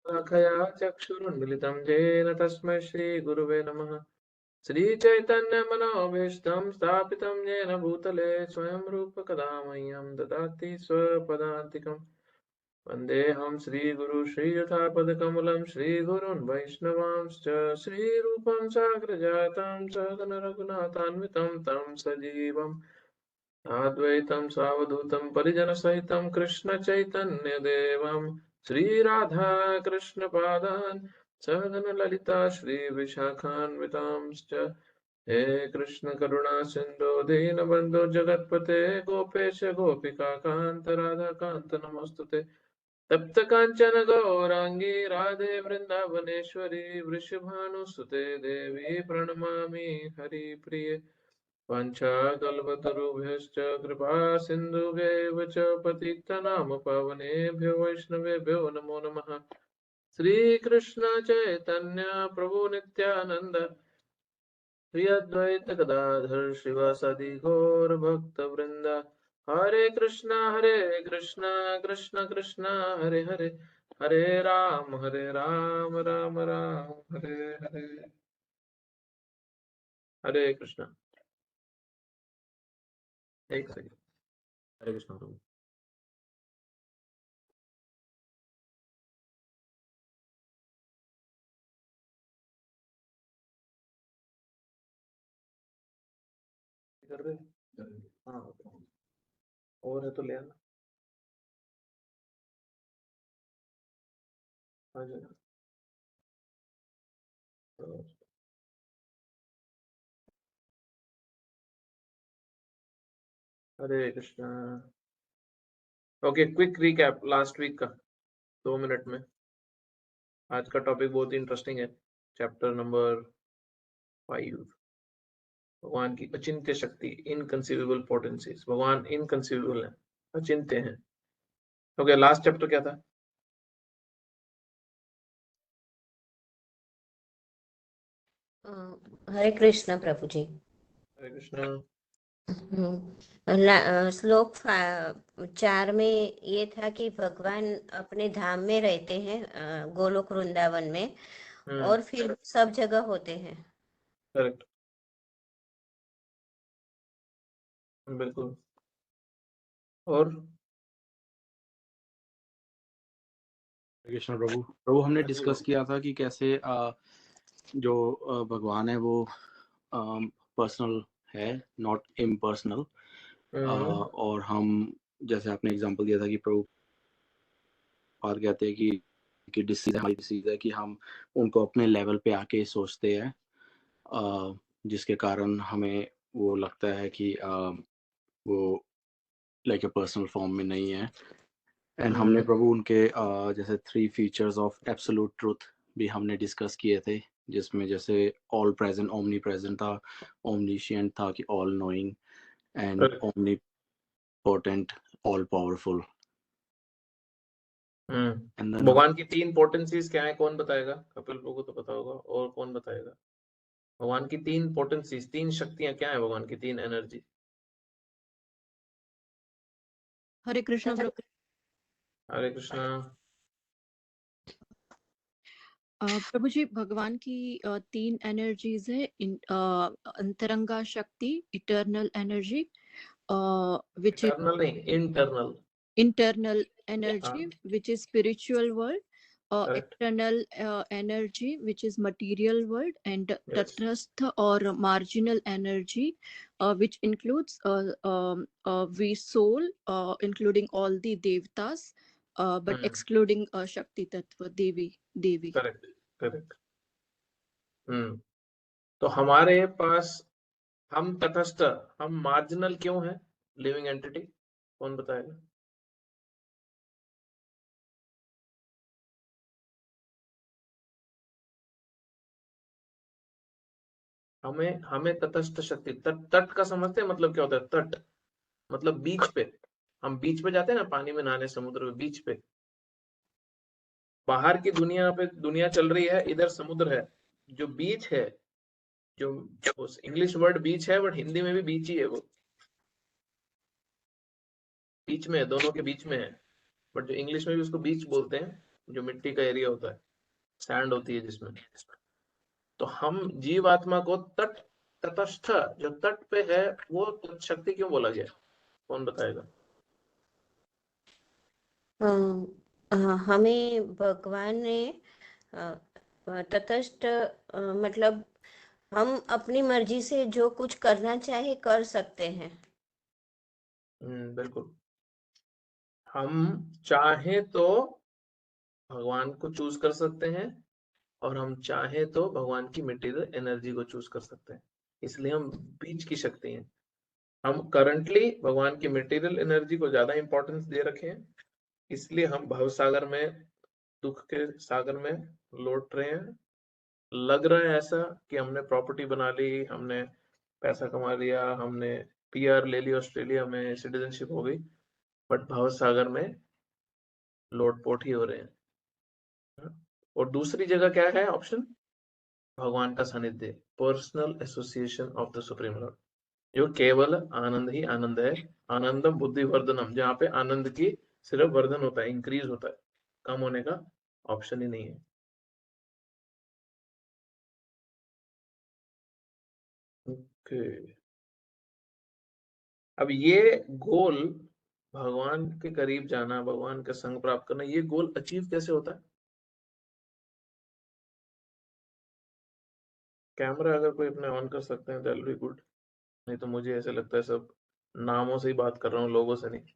शाखया चक्षुरुन्मिलितं येन तस्मै श्रीगुरुवे नमः। श्रीचैतन्यमनोभीष्टं स्थापितं येन भूतले स्वयं रूप कदा मह्यं ददाति स्वपदान्तिकम्। वन्देऽहं श्रीगुरु श्रीयुतापदकमलं श्रीगुरून् वैष्णवांश्च श्रीरूपं साग्रजातं सदन रघुनाथान्वितं तं सजीवम् अद्वैतं सावधूतं परिजनसहितं कृष्णचैतन्यदेवं श्रीराधाकृष्णपादान् सगनललिता श्रीविशाखान्वितांश्च हे कृष्णकरुणा सिन्धो दीनबन्धो जगत्पते गोपेश गोपिकान्त राधाकान्त नमोऽस्तुते। तप्त काञ्चन गौराङ्गी राधे वृन्दावनेश्वरी वृषभानुसुते देवी प्रणमामि हरिप्रिये। वाञ्छाकल्पतरुभ्यश्च कृपा सिन्धुभ्यैव च पतितनाम पावनेभ्यो वैष्णवेभ्यो नमो नमः। श्रीकृष्ण चैतन्य प्रभु नित्यानन्द श्री अद्वैत गदाधर शिवासादि गौर भक्त वृंद हरे कृष्णा कृष्ण कृष्ण हरे हरे हरे राम राम राम हरे हरे। हरे कृष्णा। एक सेकंड। हरे कृष्णा प्रभु। कर रहे हैं? हाँ और है तो ले आना। आ जाना। Hare Krishna. Okay, quick recap last week का 2 मिनट में। आज का टॉपिक बहुत ही इंटरेस्टिंग है। चैप्टर नंबर 5, भगवान की अचिंत्य शक्ति, इनकंसीवेबल पोटेंसीज। भगवान इनकंसीवेबल है, अचिंत्य हैं। ओके, लास्ट चैप्टर क्या था? हरे कृष्ण प्रभु जी। हरे कृष्णा। श्लोक 4 में ये था कि भगवान अपने धाम में रहते हैं, गोलोक वृंदावन में, और फिर सब जगह होते हैं। करेक्ट, बिल्कुल। और कृष्ण प्रभु प्रभु हमने डिस्कस किया था कि कैसे जो भगवान है वो पर्सनल है, नॉट इम्पर्सनल। और हम जैसे आपने एग्जांपल दिया था कि प्रभु बात कहते हैं कि डिसीज हमारी डिसीज है कि हम उनको अपने लेवल पे आके सोचते हैं, जिसके कारण हमें वो लगता है कि वो लाइक ए पर्सनल फॉर्म में नहीं है। एंड हमने प्रभु उनके जैसे 3 फीचर्स ऑफ एब्सोल्यूट ट्रूथ भी हमने डिस्कस किए थे, जिसमें जैसे ऑल प्रेजेंट, ओमनी प्रेजेंट था, ओमनीशिएंट था कि all knowing, and omni potent, all powerful. भगवान की 3 पोटेंसीज क्या है? कौन बताएगा? कपिल प्रभु को तो पता होगा, और कौन बताएगा? भगवान की 3 पोटेंसीज, 3 शक्तियां क्या है? भगवान की 3 एनर्जी। हरे कृष्ण प्रभु। हरे कृष्णा। प्रभु जी, भगवान की 3 एनर्जीज है। अंतरंगा शक्ति, eternal energy, which is internal नहीं, internal. Internal energy which is spiritual world, Correct. external energy which is material world, and tatastha or marginal energy which includes we soul, including all the devtas, but excluding shakti tattva, devi. Correct correct. तो हमारे पास हम तटस्थ, हम marginal क्यों है? Living entity, कौन बताएगा? हमें तटस्थ शक्ति, तट का समझते हैं मतलब क्या होता है? तट मतलब बीच पे। हम बीच पे जाते हैं ना पानी में नहाने, समुद्र में, बीच पे। बाहर की दुनिया पे दुनिया चल रही है, इधर समुद्र है। जो बीच है, जो इंग्लिश वर्ड बीच है, बट हिंदी में भी बीच ही है। वो बीच में है, दोनों के बीच में है, बट जो इंग्लिश में भी उसको बीच बोलते हैं, जो मिट्टी का एरिया होता है, सैंड होती है जिसमें, तो हम जीवात्मा को तटस्थ, जो तट पे है, वो शक्ति क्यों बोला गया? कौन बताएगा? हमें भगवान ने तटस्थ मतलब हम अपनी मर्जी से जो कुछ करना चाहे कर सकते हैं। बिल्कुल, हम चाहे तो भगवान को चूज कर सकते हैं, और हम चाहे तो भगवान की मटेरियल एनर्जी को चूज कर सकते हैं। इसलिए हम बीच की शक्ति हैं। हम करंटली भगवान की मटेरियल एनर्जी को ज्यादा इंपॉर्टेंस दे रखे हैं, इसलिए हम भव सागर में, दुख के सागर में लौट रहे हैं। लग रहा है ऐसा कि हमने प्रॉपर्टी बना ली, हमने पैसा कमा लिया, हमने पीआर ले ली, ऑस्ट्रेलिया में सिटीजनशिप हो गई, बट भव सागर में लोटपोट ही हो रहे हैं। और दूसरी जगह क्या है ऑप्शन? भगवान का सानिध्य, personal association of the supreme Lord, जो केवल आनंद ही आनंद है। आनंदम बुद्धि वर्धनम, जहाँ पे आनंद की सिर्फ वर्धन होता है, इंक्रीज होता है, कम होने का ऑप्शन ही नहीं है। ओके, अब ये गोल, भगवान के करीब जाना, भगवान का संग प्राप्त करना, ये गोल अचीव कैसे होता है? कैमरा अगर कोई अपने ऑन कर सकते हैं दैट विल बी गुड, नहीं तो मुझे ऐसे लगता है सब नामों से ही बात कर रहा हूँ, लोगों से नहीं।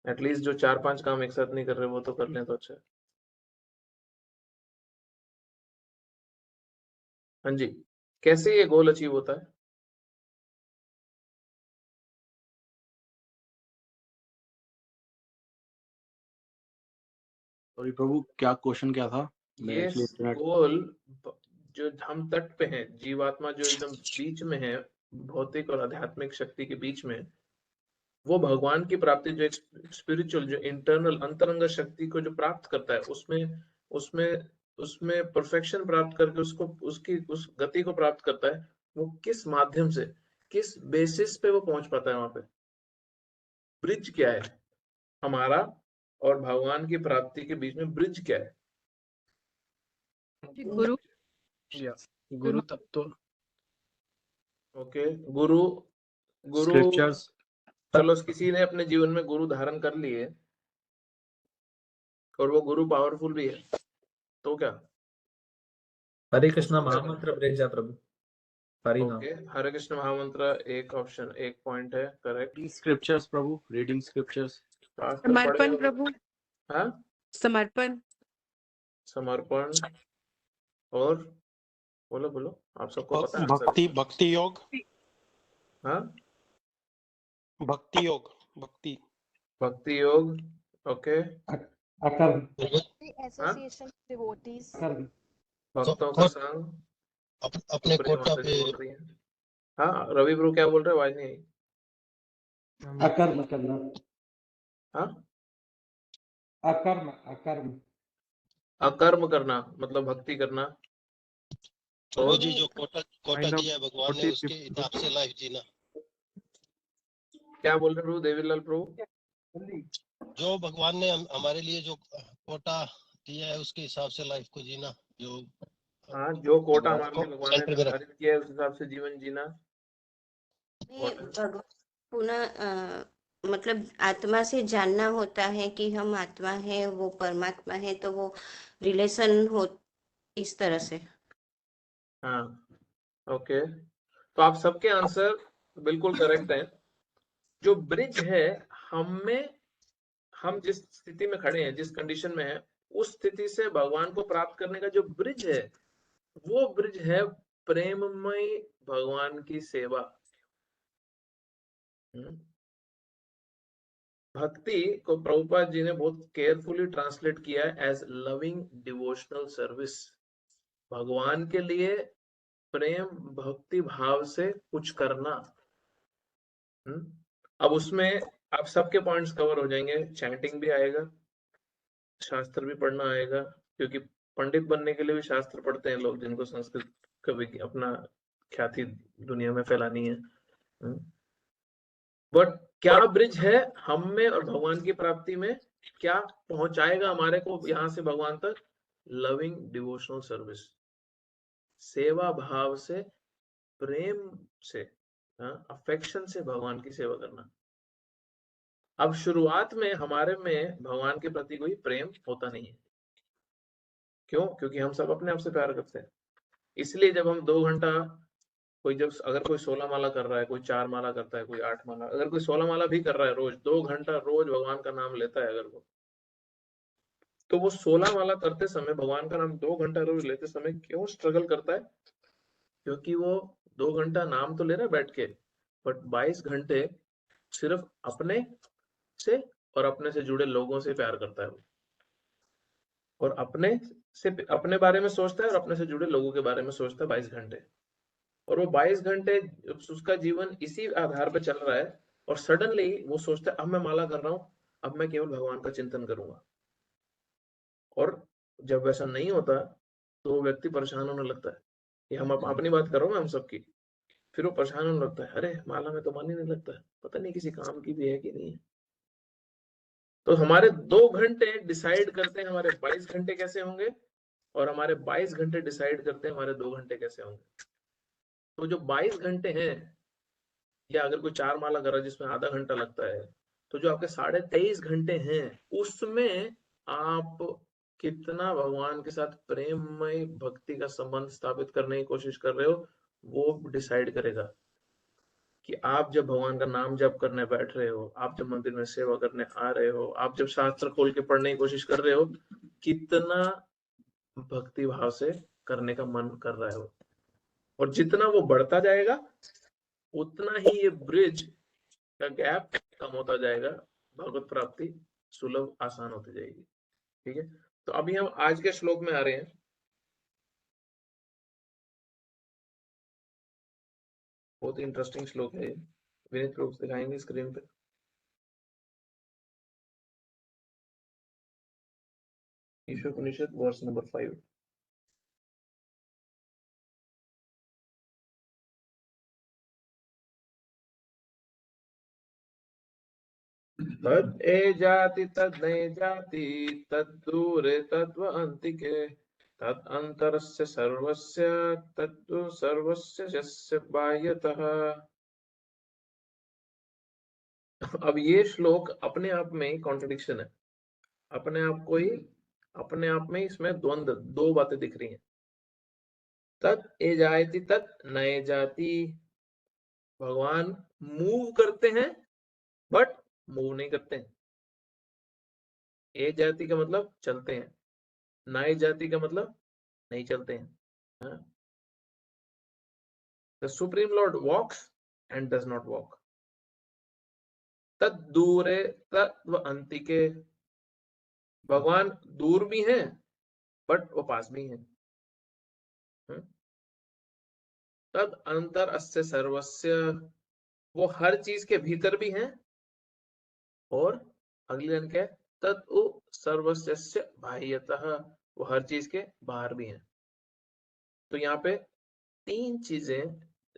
एटलीस्ट जो 4-5 काम एक साथ नहीं कर रहे वो तो कर लें तो अच्छा है। हाँ जी, कैसे ये गोल अचीव होता है? सॉरी प्रभु, क्या क्वेश्चन क्या था? मैं ये एक्चुअली इंटरनेट गोल, जो हम तट पे हैं, जीवात्मा जो एकदम बीच में है, भौतिक और आध्यात्मिक शक्ति के बीच में, वो भगवान की प्राप्ति, जो एक स्पिरिचुअल, जो इंटरनल अंतरंग शक्ति को जो प्राप्त करता है, उसमें उसमें उसमें परफेक्शन प्राप्त करके उसको, उसकी उस गति को प्राप्त करता है, वो किस माध्यम से, किस बेसिस पे वो पहुंच पाता है? वहां पे ब्रिज क्या है हमारा और भगवान की प्राप्ति के बीच में? ब्रिज क्या है? गुरु गुरु तत्व, ओके, गुरु। गुरु, स्क्रिप्चर्स। चलो किसी ने अपने जीवन में गुरु धारण कर लिए और वो गुरु पावरफुल भी है, तो क्या? हरे कृष्णा महामंत्र ब्रेक जा प्रभु, हरि नाम। ओके, हरे कृष्ण महामंत्र एक ऑप्शन, एक पॉइंट है, करेक्ट। स्क्रिप्चर्स प्रभु, रीडिंग स्क्रिप्चर्स। शास्त्र पढ़े समर्पण हो? प्रभु, हाँ, समर्पण। समर्पण। और बोलो बोलो, आप सबको पता है भक्ति आंसर? भक्ति योग, हाँ, भक्ति योग, भक्ति भक्ति योग। ओके, अकर्म, हाँ, एसोसिएशन डिवोटीज, कर्म, भक्तों का संग। अपने सुप्रीम कोटा माता जी पे बोल रही है। हाँ, रवि ब्रो क्या बोल रहे हैं? आवाज नहीं आई। अकर्म करना, हाँ, अकर्म, अकर्म, अकर्म करना मतलब भक्ति करना। प्रभु और जी जो कोटा दिया है भगवान ने, उसके हिसाब से लाइफ जीना। क्या बोल रहे प्रभु? देवीलाल प्रभु, जो भगवान ने हमारे लिए जो कोटा दिया है उसके हिसाब से लाइफ को जीना। जो हाँ, जो कोटा भगवान हमारे को लिए भगवान ने सेंटर में रख, निर्धारित किया है उस हिसाब से जीवन जीना। भगवान पुनः मतलब आत्मा से जानना होता है कि हम आत्मा है, वो परमात्मा है, तो वो रिलेशन हो इस तरह से। हाँ, ओके, तो आप सबके आंसर बिल्कुल करेक्ट हैं। जो ब्रिज है, हम जिस स्थिति में खड़े हैं, जिस कंडीशन में है, उस स्थिति से भगवान को प्राप्त करने का जो ब्रिज है, वो ब्रिज है प्रेममय भगवान की सेवा। भक्ति को प्रभुपाद जी ने बहुत केयरफुली ट्रांसलेट किया है एज लविंग डिवोशनल सर्विस। भगवान के लिए प्रेम भक्ति भाव से कुछ करना। अब उसमें आप सबके पॉइंट्स कवर हो जाएंगे, चैंटिंग भी आएगा, शास्त्र भी पढ़ना आएगा, क्योंकि पंडित बनने के लिए भी शास्त्र पढ़ते हैं लोग, जिनको संस्कृत कभी अपना ख्याति दुनिया में फैलानी है। बट क्या ब्रिज है हम में और भगवान की प्राप्ति में, क्या पहुंचाएगा हमारे को यहां से भगवान तक? लविंग डिवोशनल सर्विस, सेवा भाव से, प्रेम से, अफेक्शन से भगवान की सेवा करना। अब शुरुआत में हमारे में भगवान के प्रति कोई प्रेम होता नहीं है। क्यों? क्योंकि हम सब अपने आप से प्यार करते हैं। इसलिए जब हम 2 घंटा अगर कोई 16 माला कर रहा है, कोई 4 माला करता है, कोई 8 माला, अगर कोई 16 माला भी कर रहा है, रोज 2 घंटा रोज भगवान का नाम लेता है अगर वो, तो वो 16 माला करते समय भगवान का नाम 2 घंटा रोज लेते समय क्यों स्ट्रगल करता है? क्योंकि वो 2 घंटा नाम तो ले रहा है बैठ के, बट 22 घंटे सिर्फ अपने से और अपने से जुड़े लोगों से प्यार करता है वो, और अपने बारे में सोचता है और अपने से जुड़े लोगों के बारे में सोचता है 22 घंटे। और वो 22 घंटे उसका जीवन इसी आधार पर चल रहा है, और सडनली वो सोचता है अब मैं माला कर रहा हूं, अब मैं केवल भगवान का चिंतन करूंगा। और जब वैसा नहीं होता तो वो व्यक्ति परेशान होने लगता है। ये हम अपनी बात कर रहा हूँ हम सबकी। फिर वो परेशान होने लगता है, अरे माला में तो मन ही नहीं लगता है, पता नहीं किसी काम की भी है कि नहीं है। तो हमारे 2 घंटे डिसाइड करते हैं हमारे 22 घंटे कैसे होंगे, और हमारे 22 घंटे डिसाइड करते हैं हमारे 2 घंटे कैसे होंगे। तो जो 22 घंटे हैं, या अगर कोई 4 माला कर रहा है जिसमें आधा घंटा लगता है, तो जो आपके 23.5 घंटे हैं उसमें आप कितना भगवान के साथ प्रेममय भक्ति का संबंध स्थापित करने की कोशिश कर रहे हो, वो डिसाइड करेगा कि आप जब भगवान का नाम जप करने बैठ रहे हो, आप जब मंदिर में सेवा करने आ रहे हो, आप जब शास्त्र खोल के पढ़ने की कोशिश कर रहे हो, कितना भक्ति भाव से करने का मन कर रहा है वो। और जितना वो बढ़ता जाएगा उतना ही ये ब्रिज का गैप कम होता जाएगा, भगवत प्राप्ति सुलभ आसान होती जाएगी। ठीक है, तो अभी हम आज के श्लोक में आ रहे हैं। बहुत इंटरेस्टिंग श्लोक है, विनीत प्रभु दिखाएंगे स्क्रीन पे। Ishopanishad verse number 5। तद ए जाति तद नए जाति तद्दूरे तद्वन्तिके तद अंतरस्य सर्वस्य तद्दु सर्वस्य यस्य बाह्यतः। अब ये श्लोक अपने आप में कॉन्ट्रडिक्शन है, अपने आप में इसमें द्वंद्व, 2 बातें दिख रही हैं। तद ए जाति तद नए जाति, भगवान मूव करते हैं बट मूव नहीं करते हैं। ए जाति का मतलब चलते हैं, नए जाति का मतलब नहीं चलते हैं। The Supreme Lord walks and does not walk. तद दूरे तत्व अंतिके, भगवान दूर भी हैं बट वो पास भी हैं। तद अंतर अस्य सर्वस्य, वो हर चीज के भीतर भी हैं, और अगली लाइन क्या है? तद सर्वस्य बाह्यतः, वो हर चीज के बाहर भी हैं। तो यहाँ पे 3 चीजें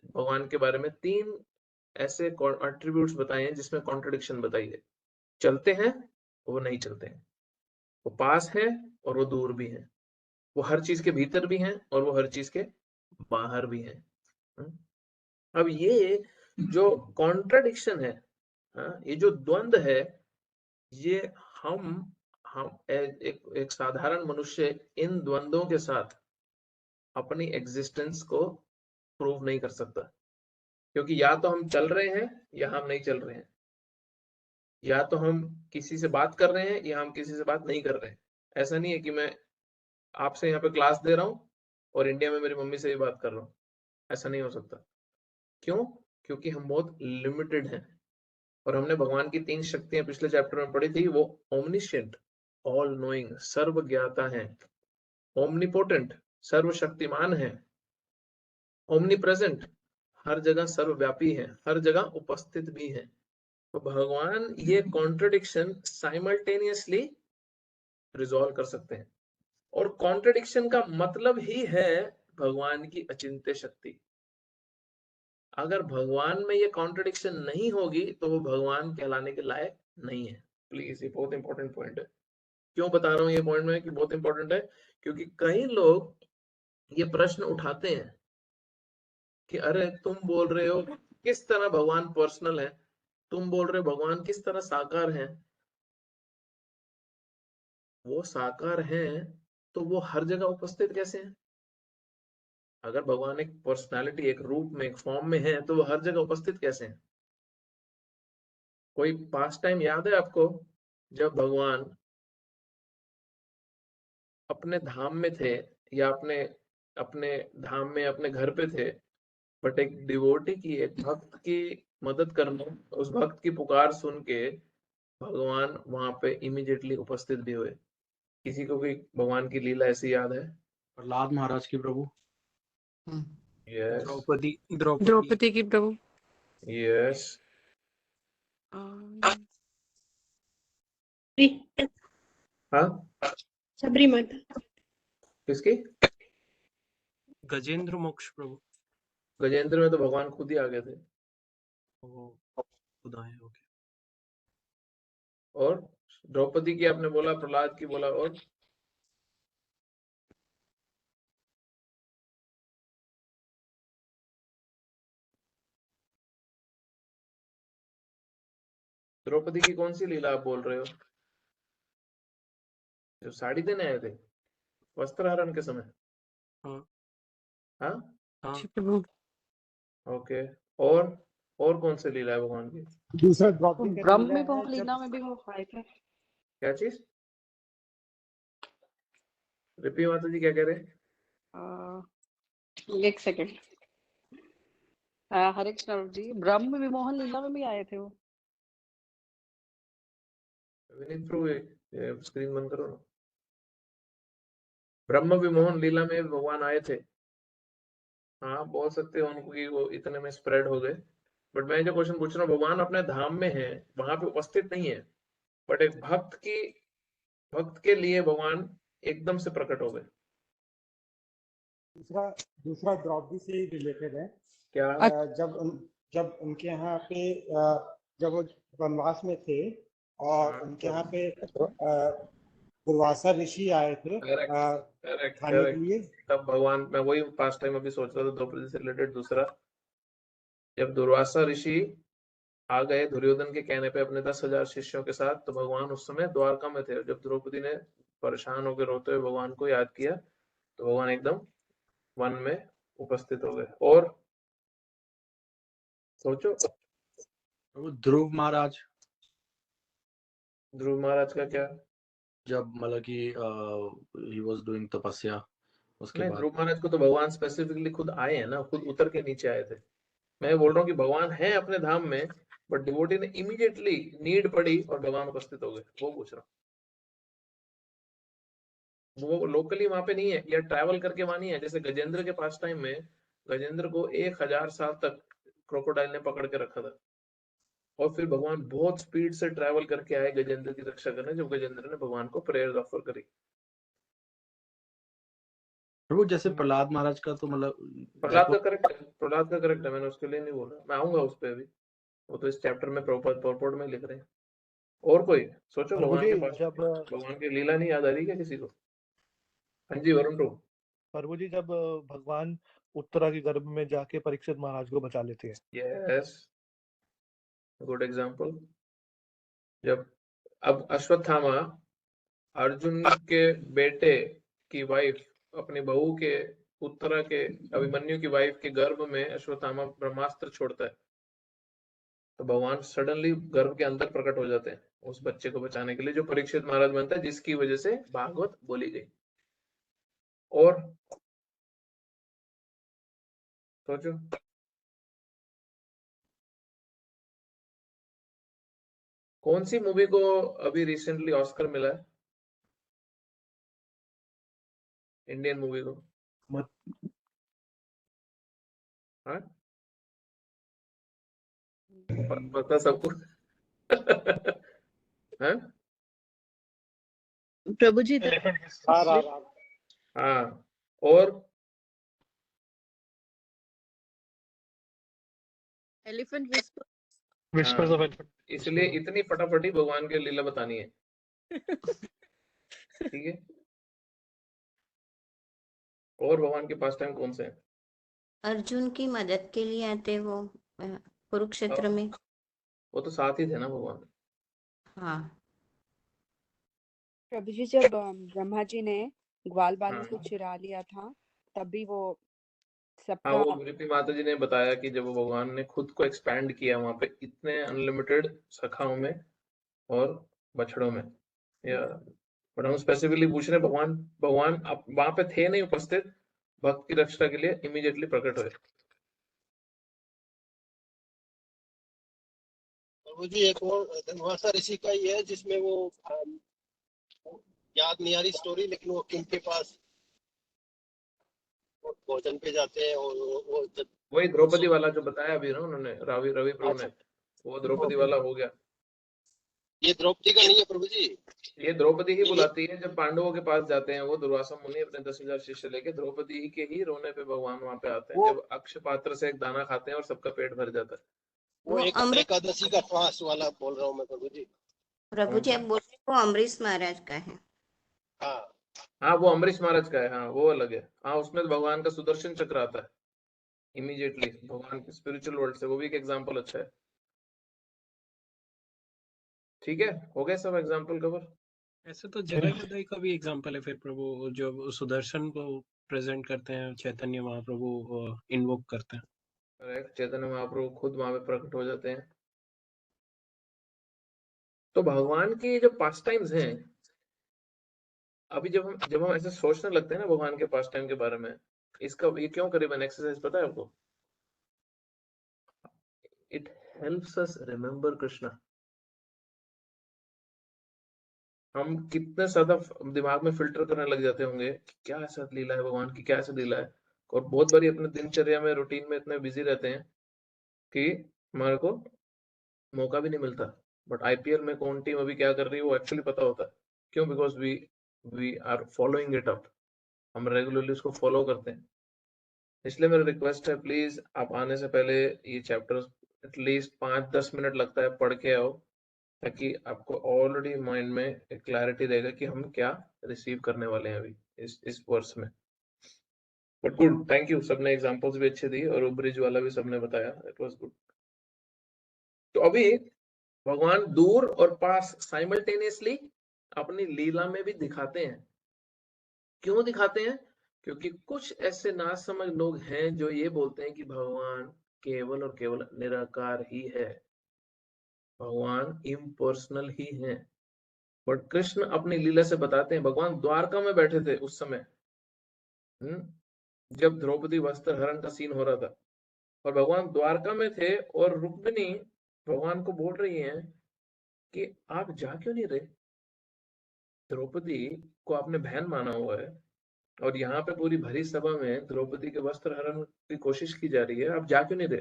भगवान के बारे में, 3 ऐसे एट्रीब्यूट्स बताए हैं जिसमें कॉन्ट्रडिक्शन बताई है। चलते हैं, वो नहीं चलते हैं, वो पास है और वो दूर भी है, वो हर चीज के भीतर भी हैं और वो हर चीज के बाहर भी हैं। अब ये जो कॉन्ट्रडिक्शन है, ये जो द्वंद्व है, ये हम एक साधारण मनुष्य इन द्वंद्वों के साथ अपनी एग्जिस्टेंस को प्रूव नहीं कर सकता, क्योंकि या तो हम चल रहे हैं या हम नहीं चल रहे हैं, या तो हम किसी से बात कर रहे हैं या हम किसी से बात नहीं कर रहे हैं। ऐसा नहीं है कि मैं आपसे यहाँ पे क्लास दे रहा हूँ और इंडिया में मेरी मम्मी से भी बात कर रहा हूँ, ऐसा नहीं हो सकता। क्यों? क्योंकि हम बहुत लिमिटेड हैं, और हमने भगवान की 3 शक्तियां पिछले चैप्टर में पढ़ी थी। वो ओमनिशिएंट, ऑल नोइंग, सर्वज्ञाता है, ओमनीपोटेंट, सर्वशक्तिमान है, ओमनी प्रेजेंट, हर जगह सर्वव्यापी है, हर जगह उपस्थित भी है। तो भगवान ये कॉन्ट्रडिक्शन साइमल्टेनियसली रिजॉल्व कर सकते हैं, और कॉन्ट्रडिक्शन का मतलब ही है भगवान की अचिंत्य शक्ति। अगर भगवान में ये कॉन्ट्रडिक्शन नहीं होगी तो वो भगवान कहलाने के लायक नहीं है। प्लीज, ये बहुत इंपॉर्टेंट पॉइंट है। क्यों बता रहा हूँ ये पॉइंट में कि बहुत इंपॉर्टेंट है? क्योंकि कई लोग ये प्रश्न उठाते हैं कि अरे तुम बोल रहे हो किस तरह भगवान पर्सनल है, तुम बोल रहे हो भगवान किस तरह साकार है। वो साकार है तो वो हर जगह उपस्थित कैसे है? अगर भगवान एक पर्सनालिटी, एक रूप में, एक फॉर्म में है तो वो हर जगह उपस्थित कैसे है? कोई पास्ट टाइम याद है आपको जब भगवान अपने धाम में थे या अपने अपने धाम में अपने घर पे थे, बट एक डिवोटी की, एक भक्त की मदद करना, उस भक्त की पुकार सुन के भगवान वहां पे इमीडिएटली उपस्थित भी हुए? किसी को भी भगवान की लीला ऐसी याद है? प्रहलाद महाराज की प्रभु, यस, द्रौपदी की प्रभु, यस, हाँ, सबरी माता, किसकी? गजेंद्र मोक्ष प्रभु, गजेंद्र में तो भगवान खुद ही आ गए थे। वो खुद आए होंगे। और द्रौपदी की आपने बोला, प्रहलाद की बोला, और द्रौपदी की कौन सी लीला आप बोल रहे हो? जो साड़ी देने आए थे वस्त्रहरण के समय? हाँ हाँ, हाँ, प्रभु, ओके। और कौन सी लीला है भगवान की? दूसरा द्रौपदी का ब्रह्म लीला में है बहुत जब लीला में भी वो आए थे। क्या चीज? रिपी माता जी क्या कह रहे हैं? एक सेकंड। हरे कृष्ण प्रभु जी, ब्रह्म विमोहन लीला में भी आए थे वो। विनीत प्रभु, स्क्रीन बंद करो ना। ब्रह्म विमोहन लीला में भगवान आए थे। हाँ, बोल सकते हो उनको कि वो इतने में स्प्रेड हो गए, बट मैं जो क्वेश्चन पूछ रहा हूँ, भगवान अपने धाम में है, वहां पे उपस्थित नहीं है, बट एक भक्त के लिए भगवान एकदम से प्रकट हो गए। दूसरा द्रौपदी से ही रिलेटेड है। क्या? जब उनके यहाँ पे जब वो वनवास में थे और उनके यहाँ पे दुर्वासा ऋषि आए थे करेक्ट, खाने के लिए, तब भगवान, मैं वही पास्ट टाइम अभी सोच रहा था द्रौपदी से रिलेटेड दूसरा। जब दुर्वासा ऋषि आ गए दुर्योधन के कहने पे अपने 10,000 शिष्यों के साथ, तो भगवान उस समय द्वारका में थे। जब द्रौपदी ने परेशान होकर रोते हुए भगवान को याद किया तो भगवान एकदम वन में उपस्थित हो गए। और सोचो, प्रभु ध्रुव महाराज, ध्रुव महाराज का क्या? जब मतलब कि ही वाज डूइंग तपस्या, उसके नहीं, बाद ध्रुव महाराज को तो भगवान स्पेसिफिकली खुद आए हैं ना, खुद उतर के नीचे आए थे। मैं बोल रहा हूँ कि भगवान है अपने धाम में, बट डिवोटी ने इमीडिएटली नीड पड़ी और भगवान उपस्थित हो गए, वो पूछ रहा हूँ। वो लोकली वहां पे नहीं है या ट्रैवल करके वहां नहीं है। जैसे गजेंद्र के पास टाइम में गजेंद्र को 1,000 साल तक क्रोकोडाइल ने पकड़ के रखा था, और फिर भगवान बहुत स्पीड से ट्रैवल करके आए गजेंद्र की रक्षा करने, जब गजेंद्र ने भगवान को प्रेयर ऑफर करी। प्रभु जैसे प्रहलाद महाराज का तो मतलब प्रहलाद का करेक्ट है, मैंने उसके लिए नहीं बोला, मैं आऊंगा उस पर अभी, वो तो इस चैप्टर में प्रॉपर में लिख रहे हैं। और कोई सोचो, प्रभु भगवान जी, के पास जब भगवान की लीला नहीं याद आ रही क्या किसी को? हाँ जी, वरुण प्रभु। प्रभु जी, जब भगवान उत्तरा के गर्भ में जाके परीक्षित महाराज को बचा लेते हैं। Yes, good example. जब अब अश्वत्थामा अर्जुन के बेटे की वाइफ, अपनी बहू के, उत्तरा के, अभिमन्यु की वाइफ के गर्भ में अश्वत्थामा ब्रह्मास्त्र छोड़ता है, तो भगवान सडनली गर्भ के अंदर प्रकट हो जाते हैं उस बच्चे को बचाने के लिए, जो परीक्षित महाराज बनता है, जिसकी वजह से भागवत बोली गई। और सोचो, कौन सी मूवी को अभी रिसेंटली ऑस्कर मिला है? इंडियन मूवी को? हाँ, पता सबको? हाँ, प्रभु जी हाँ, और Elephant whisper. Whispers of elephant. इसलिए इतनी फटाफटी भगवान की लीला बतानी है, ठीक है। और भगवान के पास टाइम कौन से हैं? अर्जुन की मदद के लिए आते वो कुरुक्षेत्र में। वो तो साथ ही थे ना भगवान। हाँ प्रभु जी, जब ब्रह्मा जी ने ग्वाल बालों को हाँ चुरा लिया था, तभी वो हाँ, सबका वो वृत्ति माता जी ने बताया कि जब भगवान ने खुद को एक्सपैंड किया वहां पे इतने अनलिमिटेड सखाओं में और बछड़ों में, या बट हम स्पेसिफिकली पूछ रहे हैं, भगवान भगवान अब वहां पे थे नहीं उपस्थित, भक्त की रक्षा के लिए इमीडिएटली प्रकट हुए। प्रभु जी एक और धर्मवासा ऋषि का ही है जिसमें वो याद नहीं आ रही स्टोरी, लेकिन वो किंग के पास भोजन पे जाते हैं और वो वही द्रौपदी वाला जो बताया अभी ना उन्होंने, रवि प्रभु ने, वो द्रौपदी वाला हो गया। ये द्रौपदी का नहीं है प्रभु जी, ये द्रौपदी ही बुलाती है जब पांडवों के पास जाते हैं वो दुर्वासा मुनि अपने 10,000 शिष्य लेके, द्रौपदी ही के ही रोने पे भगवान वहां पे आते हैं जब अक्ष पात्र से एक दाना खाते हैं और सबका पेट भर जाता है। वो एक एकादशी का फास्ट वाला बोल रहा हूँ मैं प्रभु जी। प्रभु जी, अब बोल रहे वो अम्बरीश महाराज का है। हाँ हाँ वो अम्बरीश महाराज का है, हाँ वो अलग है। हाँ उसमें तो भगवान का सुदर्शन चक्र आता है इमीडिएटली भगवान के स्पिरिचुअल वर्ल्ड से, वो भी एक एग्जाम्पल अच्छा है। ठीक है, हो गए सब एग्जाम्पल कवर। ऐसे तो जगाई बदाई का भी एग्जांपल है फिर प्रभु, जो सुदर्शन को प्रेजेंट करते हैं, चैतन्य महाप्रभु इन्वोक करते हैं। करेक्ट, चैतन्य महाप्रभु खुद वहां पे प्रकट हो जाते हैं। तो भगवान के जो पास टाइम्स हैं, अभी जब हम ऐसे सोचने लगते हैं ना भगवान के पास टाइम के बारे में, इसका ये क्यों करीबन एक्सरसाइज पता है आपको? It helps us remember Krishna. हम कितने ज्यादा दिमाग में फिल्टर करने लग जाते होंगे कि क्या ऐसा लीला है भगवान की, क्या ऐसा लीला है, और बहुत बारी अपने दिनचर्या में रूटीन में इतने बिजी रहते हैं कि हमारे को मौका भी नहीं मिलता। बट आईपीएल में कौन टीम अभी क्या कर रही है वो एक्चुअली पता होता है। क्यों? Because we are following it up, हम रेगुलरली उसको फॉलो करते हैं। इसलिए मेरा रिक्वेस्ट है, प्लीज आप आने से पहले ये चैप्टर एटलीस्ट 5-10 मिनट लगता है पढ़ के आओ, ताकि आपको ऑलरेडी माइंड में एक क्लैरिटी रहेगा कि हम क्या रिसीव करने वाले हैं अभी इस वर्ष में। बट गुड, थैंक यू, सबने एग्जांपल्स भी अच्छे दिए और ब्रिज वाला भी सबने बताया, इट वाज गुड। तो अभी भगवान दूर और पास साइमल्टेनियसली अपनी लीला में भी दिखाते हैं। क्यों दिखाते हैं? क्योंकि कुछ ऐसे नासमझ लोग हैं जो ये बोलते हैं कि भगवान केवल और केवल निराकार ही है, भगवान इम्पर्सनल ही है। बट कृष्ण अपनी लीला से बताते हैं, भगवान द्वारका में बैठे थे उस समय, जब द्रौपदी वस्त्र हरण का सीन हो रहा था, और भगवान द्वारका में थे और रुक्मिणी भगवान को बोल रही हैं कि आप जा क्यों नहीं रहे, द्रौपदी को आपने बहन माना हुआ है और यहाँ पे पूरी भरी सभा में द्रौपदी के वस्त्र हरण की कोशिश की जा रही है, आप जा क्यों नहीं रहे?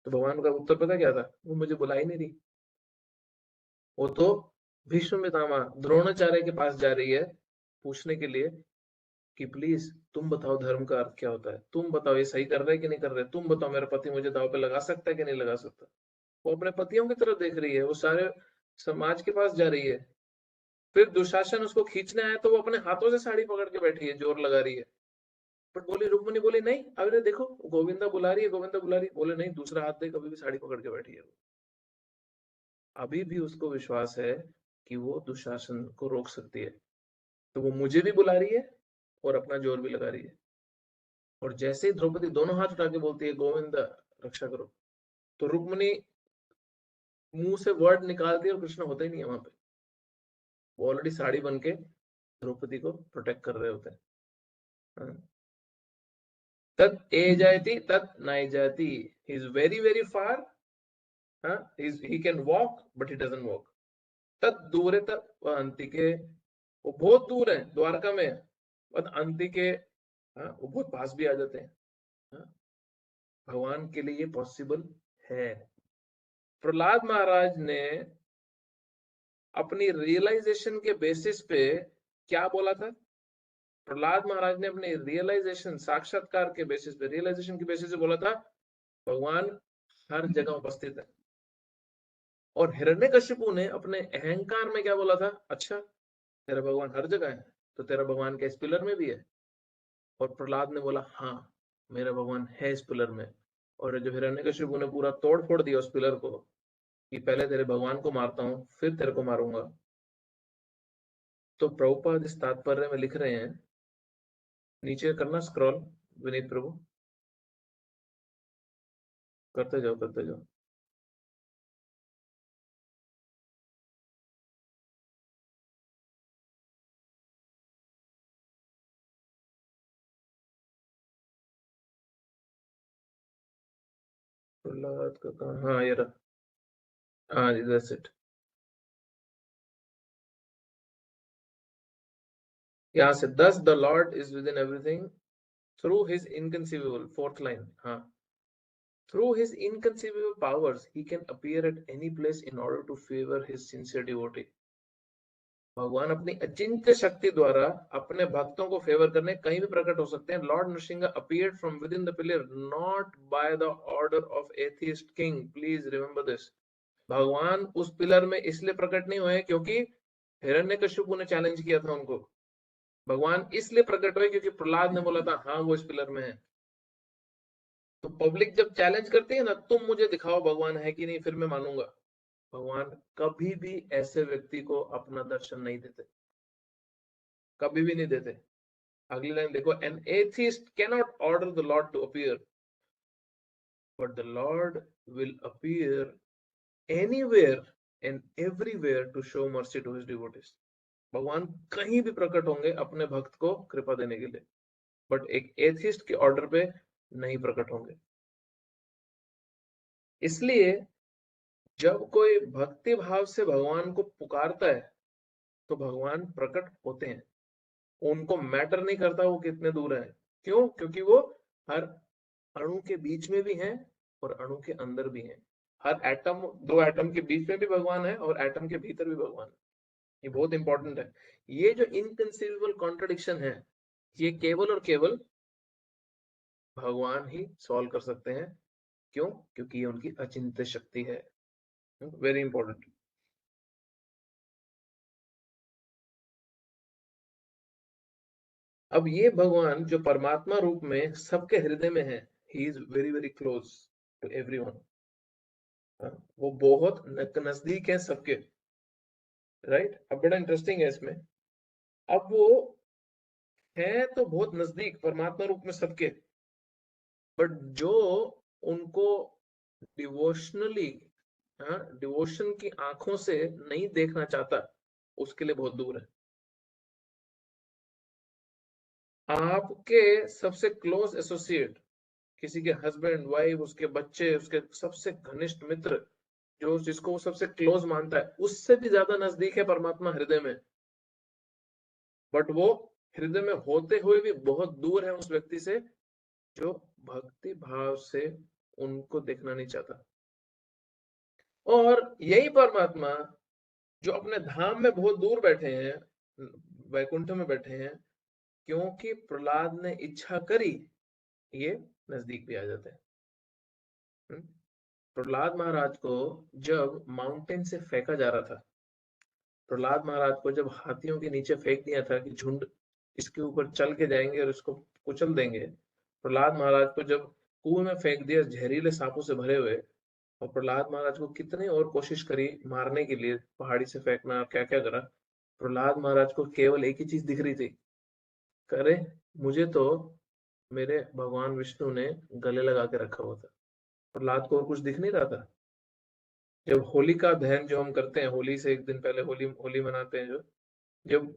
तो भगवान का उत्तर पता क्या था? वो मुझे बुला ही नहीं रही, वो तो भीष्म पितामह द्रोणाचार्य के पास जा रही है पूछने के लिए कि प्लीज तुम बताओ धर्म का अर्थ क्या होता है, तुम बताओ ये सही कर रहे कि नहीं कर रहे, तुम बताओ मेरा पति मुझे दाव पे लगा सकता है कि नहीं लगा सकता। वो अपने पतियों की तरफ देख रही है, वो सारे समाज के पास जा रही है। फिर दुशासन उसको खींचने आया तो वो अपने हाथों से साड़ी पकड़ के बैठी है, जोर लगा रही है। बट बोली, रुक्मिणी बोली नहीं, अरे देखो गोविंदा बुला रही है, गोविंदा बुला रही है। बोले नहीं, दूसरा हाथ दे, कभी भी साड़ी पकड़ के बैठी है। अभी भी उसको विश्वास है कि वो दुशासन को रोक सकती है, तो वो मुझे भी बुला रही है और अपना जोर भी लगा रही है। और जैसे ही द्रौपदी दोनों हाथ उठा के बोलती है गोविंद रक्षा करो, तो रुक्मिणी मुंह से वर्ड निकालती है और कृष्ण होता ही नहीं है वहां पे, वो ऑलरेडी साड़ी बन के द्रौपदी को प्रोटेक्ट कर रहे होते हैं। तत् ए जायति तत् नाई जायति, he is very very far, he can walk but he doesn't walk। तत् दूरे तत् वह अंतिके, वो बहुत दूर है द्वारका में, बट अंतिके वो बहुत पास भी आ जाते हैं। भगवान के लिए ये पॉसिबल है। प्रहलाद महाराज ने अपनी रियलाइजेशन के बेसिस पे क्या बोला था? प्रहलाद महाराज ने अपने रियलाइजेशन, साक्षात्कार के बेसिस पे, रियलाइजेशन के बेसिस पे बोला था भगवान हर जगह उपस्थित है। और हिरण्यकशिपु ने अपने अहंकार में क्या बोला था, अच्छा तेरा भगवान हर जगह है, तो तेरा भगवान क्या इस पिलर में भी है? और प्रहलाद ने बोला हाँ मेरा भगवान है इस पिलर में। और जब हिरण्यकशिपु ने पूरा तोड़ फोड़ दिया उस पिलर को कि पहले तेरे भगवान को मारता हूं फिर तेरे को मारूंगा, तो प्रभुपाद इस तात्पर्य में लिख रहे हैं, नीचे करना स्क्रॉल विनीत प्रभु, करते जाओ करते जाओ। प्रहलाद का कहाँ, हाँ ये रहा, हाँ दैट्स इट। यहाँ से thus the Lord is within everything through his inconceivable, fourth line, हाँ, through his inconceivable powers he can appear at any place in order to favor his sincere devotee। भगवान अपनी अचिंत्य शक्ति द्वारा अपने भक्तों को फेवर करने कहीं भी प्रकट हो सकते हैं। Lord Nrisimha appeared from within the pillar not by the order of atheist king, please remember this. भगवान उस पिलर में इसलिए प्रकट नहीं हुए क्योंकि हिरण्यकशिपु ने चैलेंज किया था उनको। भगवान इसलिए प्रकट हुए क्योंकि प्रहलाद ने बोला था हाँ वो इस पिलर में है। तो पब्लिक जब चैलेंज करती है ना, तुम मुझे दिखाओ भगवान है कि नहीं फिर मैं मानूंगा, भगवान कभी भी ऐसे व्यक्ति को अपना दर्शन नहीं देते, कभी भी नहीं देते। अगली लाइन देखो, an atheist cannot order the Lord to appear but the Lord will appear anywhere and everywhere to show mercy to his devotees. भगवान कहीं भी प्रकट होंगे अपने भक्त को कृपा देने के लिए, बट एक एथिस्ट के ऑर्डर पे नहीं प्रकट होंगे। इसलिए जब कोई भक्ति भाव से भगवान को पुकारता है तो भगवान प्रकट होते हैं। उनको मैटर नहीं करता वो कितने दूर है, क्यों? क्योंकि वो हर अणु के बीच में भी हैं और अणु के अंदर भी हैं। हर एटम, दो एटम के बीच में भी भगवान है और एटम के भीतर भी भगवान है। ये बहुत इंपॉर्टेंट है। ये जो इनकंसीवेबल कॉन्ट्रडिक्शन है ये केवल और केवल भगवान ही सॉल्व कर सकते हैं। क्यों? क्योंकि ये उनकी अचिंत्य शक्ति है। Very important. अब ये भगवान जो परमात्मा रूप में सबके हृदय में है, he is very very close to everyone. वो बहुत नजदीक है सबके, राइट? अब बड़ा इंटरेस्टिंग है इसमें, अब वो है तो बहुत नजदीक परमात्मा रूप में सबके, बट जो उनको डिवोशनली, डिवोशन की आंखों से नहीं देखना चाहता उसके लिए बहुत दूर है। आपके सबसे क्लोज एसोसिएट, किसी के हस्बैंड वाइफ, उसके बच्चे, उसके सबसे घनिष्ठ मित्र, जो जिसको वो सबसे क्लोज मानता है, उससे भी ज्यादा नजदीक है परमात्मा हृदय में, बट वो हृदय में होते हुए भी बहुत दूर है उस व्यक्ति से जो भक्ति भाव से उनको देखना नहीं चाहता। और यही परमात्मा जो अपने धाम में बहुत दूर बैठे हैं, वैकुंठ में बैठे हैं, क्योंकि प्रहलाद ने इच्छा करी ये नजदीक भी आ जाते हैं। प्रहलाद महाराज को जब माउंटेन से फेंका जा रहा था, प्रहलाद महाराज को जब हाथियों के नीचे फेंक दिया था कि झुंड इसके ऊपर चल के जाएंगे और इसको कुचल देंगे, प्रहलाद महाराज को जब कुएं में फेंक दिया जहरीले सांपों से भरे हुए, और प्रहलाद महाराज को कितने और कोशिश करी मारने के लिए, पहाड़ी से फेंकना, क्या क्या करा, प्रहलाद महाराज को केवल एक ही चीज दिख रही थी, करे मुझे तो मेरे भगवान विष्णु ने गले लगा के रखा हुआ था। प्रहलाद को और कुछ दिख नहीं रहा था। जब होली का दहन जो हम करते हैं, होली से एक दिन पहले होली मनाते हैं, जो जब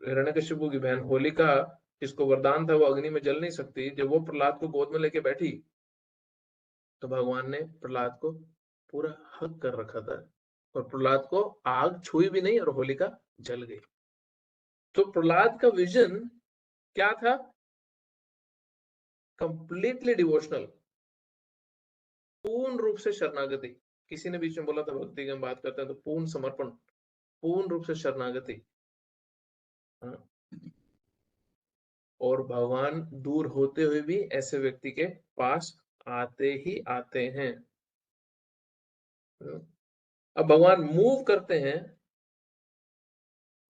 हिरण्यकशिपु की बहन होलिका, जिसको वरदान था वो अग्नि में जल नहीं सकती, जब वो प्रहलाद को गोद में लेके बैठी तो भगवान ने प्रहलाद को पूरा हक कर रखा था और प्रहलाद को आग छुई भी नहीं और होलिका जल गई। तो प्रहलाद का विजन क्या था? कंप्लीटली डिवोशनल, पूर्ण रूप से शरणागति। किसी ने बीच में बोला था भक्ति की हम बात करते हैं तो पूर्ण समर्पण, पूर्ण रूप से शरणागति। और भगवान दूर होते हुए भी ऐसे व्यक्ति के पास आते ही आते हैं। अब भगवान मूव करते हैं,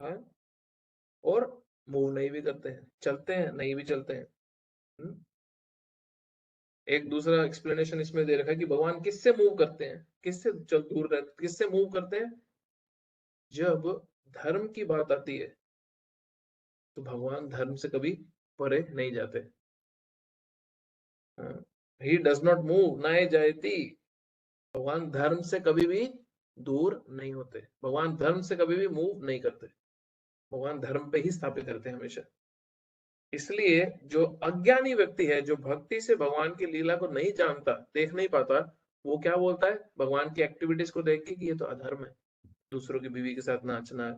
हाँ, और मूव नहीं भी करते हैं, चलते हैं नहीं भी चलते हैं। एक दूसरा एक्सप्लेनेशन इसमें दे रखा है कि भगवान किससे मूव करते हैं, किससे चल दूर रहते, किससे मूव करते हैं। जब धर्म की बात आती है तो भगवान धर्म से कभी परे नहीं जाते। ही डज नॉट मूव नाए जायती। भगवान धर्म से कभी भी दूर नहीं होते, भगवान धर्म से कभी भी मूव नहीं करते, भगवान धर्म पे ही स्थापित रहते हैं हमेशा। इसलिए जो अज्ञानी व्यक्ति है, जो भक्ति से भगवान की लीला को नहीं जानता, देख नहीं पाता, वो क्या बोलता है भगवान की एक्टिविटीज को देख के कि ये तो अधर्म है। दूसरों की बीवी के साथ नाचना,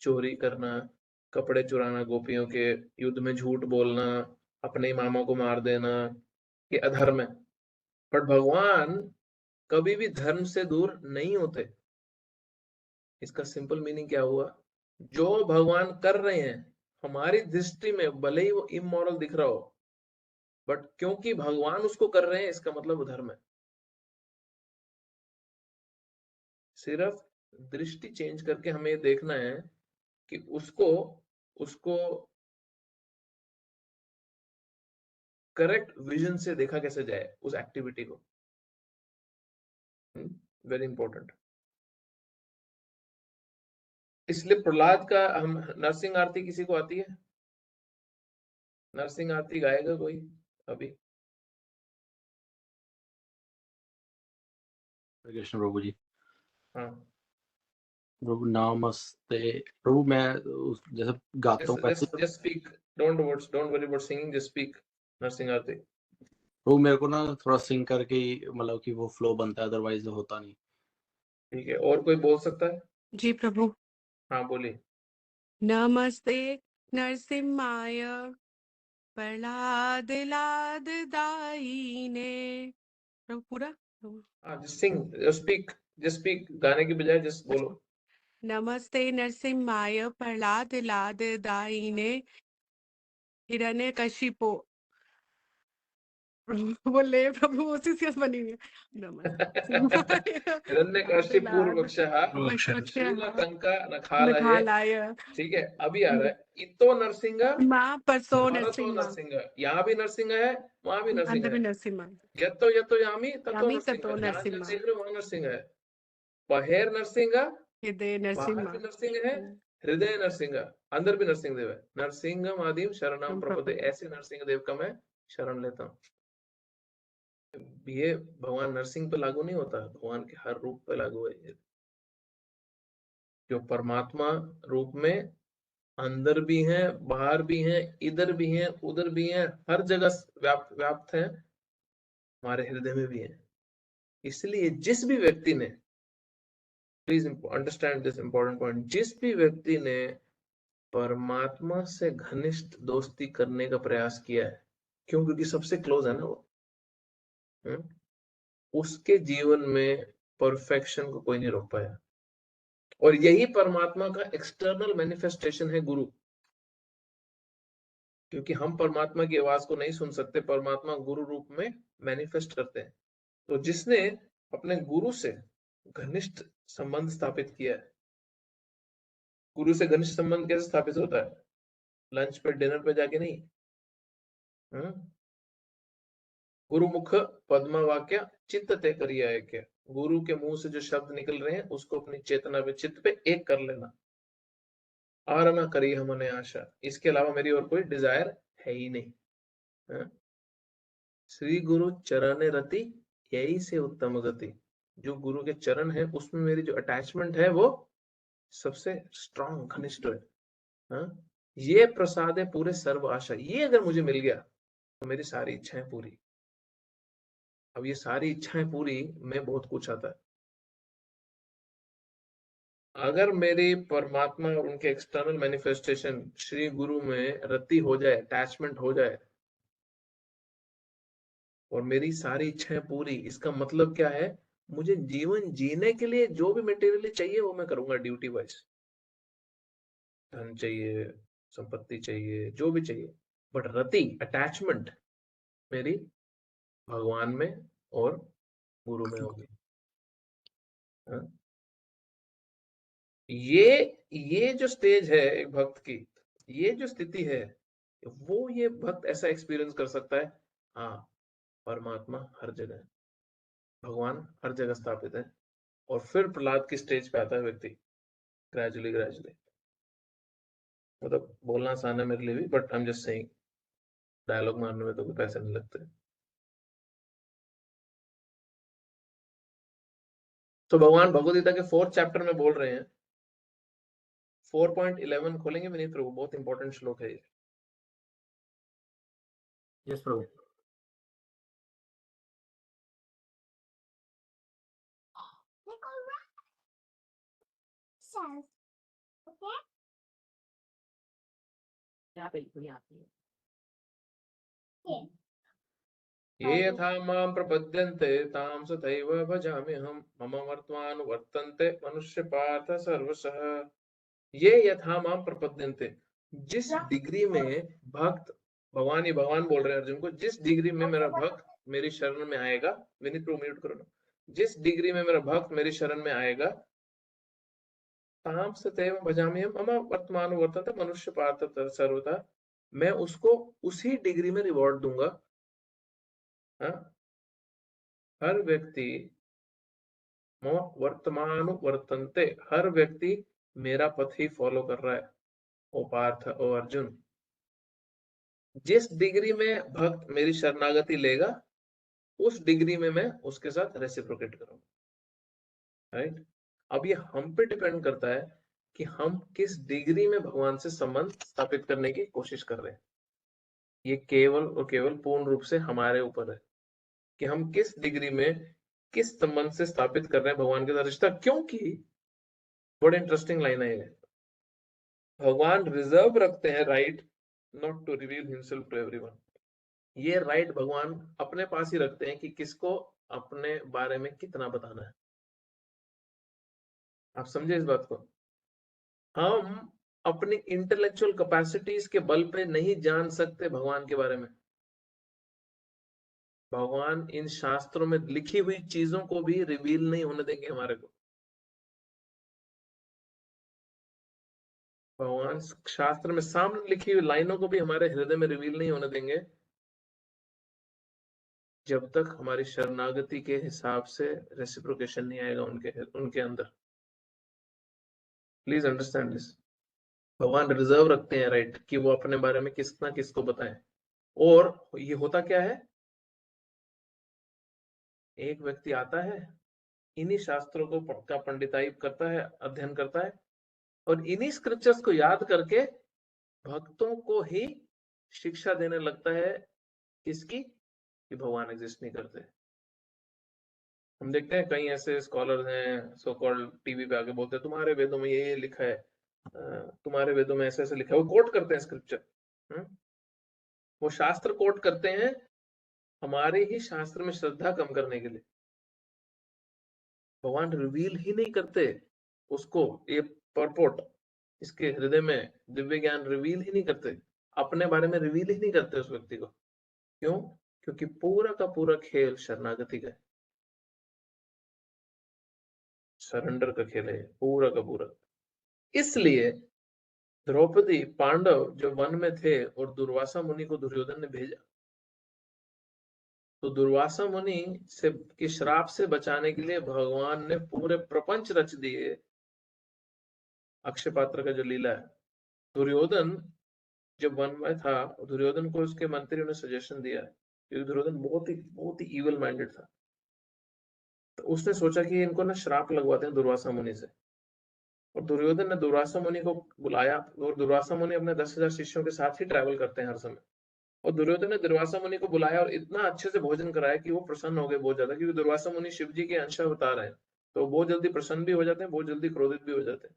चोरी करना, कपड़े चुराना गोपियों के, युद्ध में झूठ बोलना, अपने मामा को मार देना, ये अधर्म है। बट भगवान कभी भी धर्म से दूर नहीं होते। इसका सिंपल मीनिंग क्या हुआ, जो भगवान कर रहे हैं हमारी दृष्टि में भले ही वो इमोरल दिख रहा हो, बट क्योंकि भगवान उसको कर रहे हैं इसका मतलब वो धर्म है। सिर्फ दृष्टि चेंज करके हमें ये देखना है कि उसको करेक्ट विजन से देखा कैसे जाए उस एक्टिविटी को। Very important. इसलिए प्रहलाद का हम नरसिंह आरती किसी को आती है? नरसिंह आरती गाएगा कोई अभी? कृष्ण प्रभु जी। हाँ प्रभु नमस्ते प्रभु, मैं जैसे गाता हूँ वैसे just speak, don't worry about singing, just speak Narasimha आरती। प्रभु मेरे को ना थोड़ा सिंग करके ही मतलब कि वो फ्लो बनता है, अदरवाइज होता नहीं। ठीक है, और कोई बोल सकता है? जी प्रभु। हाँ बोलिए। नमस्ते नरसिम्हाय प्रहलाद लाद दायिने। प्रभु पूरा प्रभु। हाँ just sing, just speak, गाने की बजाय just बोलो। नमस्ते नरसिम्हाय प्रहलाद लाद दायिने हिरण्यकशिपो। बोले प्रभु उसी से बनी हुई है। हिरण्यकशिपूर्वक्षः शीलकंका नखालये। ठीक है, अभी आ रहा है इतो नरसिंह माँ परसो भरतो नरसिम्हा। नरसिंह। यहाँ भी नरसिंह है, वहां भी नरसिंह अंदर है। भी नरसिम्हा। यतो यतो यामी ततो यामी नरसिंह। ततो जहाँ जहाँ नरसिम्हा। देख रहे हो वहां नरसिंह है। बहेर नरसिंह, हृदय बाहर नरसिम्हा। भी नरसिंह है, हृदय नरसिंह, अंदर भी नरसिंह देव है। नरसिंह आदिम शरणम हम प्रपदे, प्रपदे। ऐसे नरसिंह देव का मैं शरण लेता हूँ। ये भगवान नरसिंह पे लागू नहीं होता, भगवान के हर रूप पे लागू है ये। जो परमात्मा रूप में अंदर भी हैं, बाहर भी हैं, इधर भी हैं, उधर भी हैं, हर जगह व्याप्त है, हमारे हृदय में भी है। इसलिए जिस भी व्यक्ति ने, please understand this important point, जिस भी व्यक्ति ने परमात्मा से घनिष्ठ दोस्ती करने का प्रयास किया है, क्यों? क्योंकि सबसे क्लोज है ना वो। उसके जीवन में परफेक्शन को कोई नहीं रोक पाया। और यही परमात्मा का एक्सटर्नल मैनिफेस्टेशन है गुरु। क्योंकि हम परमात्मा की आवाज को नहीं सुन सकते, परमात्मा गुरु रूप में मैनिफेस्ट करते हैं। तो जिसने अपने गुरु से घनिष्ठ संबंध स्थापित किया है, गुरु से घनिष्ठ संबंध कैसे स्थापित होता है? लंच पे, डिनर पे जाके नहीं। गुरु मुख पद्मा वाक्य चित्त ते करिया है क्या? गुरु के मुंह से जो शब्द निकल रहे हैं उसको अपनी चेतना पे, चित्त पे एक कर लेना। और ना करी हमने आशा, इसके अलावा मेरी और कोई डिजायर है ही नहीं। श्री गुरु चरण रति यही से उत्तम गति। जो गुरु के चरण है उसमें मेरी जो अटैचमेंट है वो सबसे स्ट्रॉन्ग, घनिष्ठ है। ये प्रसाद है पूरे सर्व आशा। ये अगर मुझे मिल गया तो मेरी सारी इच्छाएं पूरी। अब ये सारी इच्छाएं पूरी में बहुत कुछ आता है। अगर मेरी परमात्मा और उनके एक्सटर्नल मैनिफेस्टेशन श्री गुरु में रति हो जाए, अटैचमेंट हो जाए, और मेरी सारी इच्छाएं पूरी, इसका मतलब क्या है? मुझे जीवन जीने के लिए जो भी मटेरियली चाहिए वो मैं करूंगा ड्यूटी वाइज। धन चाहिए, संपत्ति चाहिए, जो भी चाहिए, बट रति, अटैचमेंट मेरी भगवान में और गुरु में होगी। हाँ? ये जो स्टेज है एक भक्त की, ये जो स्थिति है, वो ये भक्त ऐसा एक्सपीरियंस कर सकता है। हाँ, परमात्मा हर जगह है, भगवान हर जगह स्थापित है। और फिर प्रहलाद की स्टेज पे आता है व्यक्ति, ग्रेजुअली मतलब बोलना आसान है मेरे लिए भी, but I am just saying, dialogue मारने में तो कोई पैसे नहीं लगते। तो भगवान भगवद गीता के 4th चैप्टर में बोल रहे हैं, 4.11 खोलेंगे विनीत प्रभु, बहुत इंपॉर्टेंट श्लोक है ये। यस प्रभु। ये यथा मां प्रपद्यन्ते तां तथैव भजाम्यहम् मम वर्तमानुवर्तन्ते मनुष्य पार्थ सर्वशः। ये यथा मां प्रपद्यन्ते, जिस डिग्री में भक्त, भगवान ही भगवान बोल रहे हैं अर्जुन को, जिस डिग्री में मेरा भक्त मेरी शरण में आएगा, विनीत प्रभु म्यूट करो ना, जिस डिग्री में मेरा भक्त मेरी शरण में आएगा, ताम सतैव भजाम्यहम् मम वर्तमानुवर्तन्ते मनुष्य पार्थ सर्वशः, मैं उसको उसी डिग्री में रिवॉर्ड दूंगा। हाँ? हर व्यक्ति वर्तमानुवर्तन्ते, हर व्यक्ति मेरा पथ ही फॉलो कर रहा है। ओ पार्थ, ओ अर्जुन, जिस डिग्री में भक्त मेरी शरणागति लेगा, उस डिग्री में मैं उसके साथ रेसिप्रोकेट करूंगा। राइट? अब ये हम पे डिपेंड करता है कि हम किस डिग्री में भगवान से संबंध स्थापित करने की कोशिश कर रहे हैं। ये केवल और केवल पूर्ण रूप से हमारे ऊपर है कि हम किस डिग्री में, किस संबंध से स्थापित कर रहे हैं भगवान के साथ रिश्ता। क्योंकि बड़ी इंटरेस्टिंग लाइन है ये, भगवान रिजर्व रखते हैं right not to reveal himself to everyone. ये राइट भगवान अपने पास ही रखते हैं कि किसको अपने बारे में कितना बताना है। आप समझे इस बात को? हम अपनी इंटेलेक्चुअल कैपेसिटीज के बल पे नहीं जान सकते भगवान के बारे में। भगवान इन शास्त्रों में लिखी हुई चीजों को भी रिवील नहीं होने देंगे हमारे को। भगवान शास्त्र में सामने लिखी हुई लाइनों को भी हमारे हृदय में रिवील नहीं होने देंगे जब तक हमारी शरणागति के हिसाब से रेसिप्रोकेशन नहीं आएगा उनके अंदर। Please understand this. भगवान रिजर्व रखते हैं राइट कि वो अपने बारे में किसना किसको बताएं। और ये होता क्या है, एक व्यक्ति आता है, इन्हीं शास्त्रों को का पंडिताई करता है, अध्ययन करता है, और इन्हीं स्क्रिप्चर्स को याद करके भक्तों को ही शिक्षा देने लगता है किसकी, कि भगवान एग्जिस्ट नहीं करते। हम देखते हैं कई ऐसे स्कॉलर्स हैं सो कॉल्ड, टीवी पे आके बोलते हैं तुम्हारे वेदों में ये लिखा है, तुम्हारे वेदों में ऐसे ऐसे लिखा है। वो कोट करते हैं स्क्रिप्चर, वो शास्त्र कोट करते हैं हमारे ही शास्त्र में श्रद्धा कम करने के लिए। भगवान रिवील ही नहीं करते उसको, ये परपोट इसके हृदय में दिव्य ज्ञान रिवील ही नहीं करते, अपने बारे में रिवील ही नहीं करते उस व्यक्ति को। क्यों? क्योंकि पूरा का पूरा खेल शरणागति का है, सरेंडर का खेल है पूरा का पूरा। इसलिए द्रौपदी, पांडव जो वन में थे और दुर्वासा मुनि को दुर्योधन ने भेजा, तो दुर्वासा मुनि से के श्राप से बचाने के लिए भगवान ने पूरे प्रपंच रच दिए। अक्षय पात्र का जो लीला है, दुर्योधन जब वन में था, दुर्योधन को उसके मंत्रियों ने सजेशन दिया है, क्योंकि दुर्योधन बहुत ही इविल माइंडेड था। तो उसने सोचा कि इनको ना श्राप लगवाते हैं दुर्वासा मुनि से, और दुर्योधन ने दुर्वासा मुनि को बुलाया, और दुर्वासा मुनि अपने 10,000 शिष्यों के साथ ही ट्रैवल करते हैं हर समय। और दुर्योधन ने दुर्वासा मुनि को बुलाया और इतना अच्छे से भोजन कराया कि वो प्रसन्न हो गए बहुत ज्यादा, क्योंकि दुर्वासा मुनि शिव जी के अंश अवतार हैं, तो बहुत जल्दी प्रसन्न भी हो जाते हैं, बहुत जल्दी क्रोधित भी हो जाते हैं।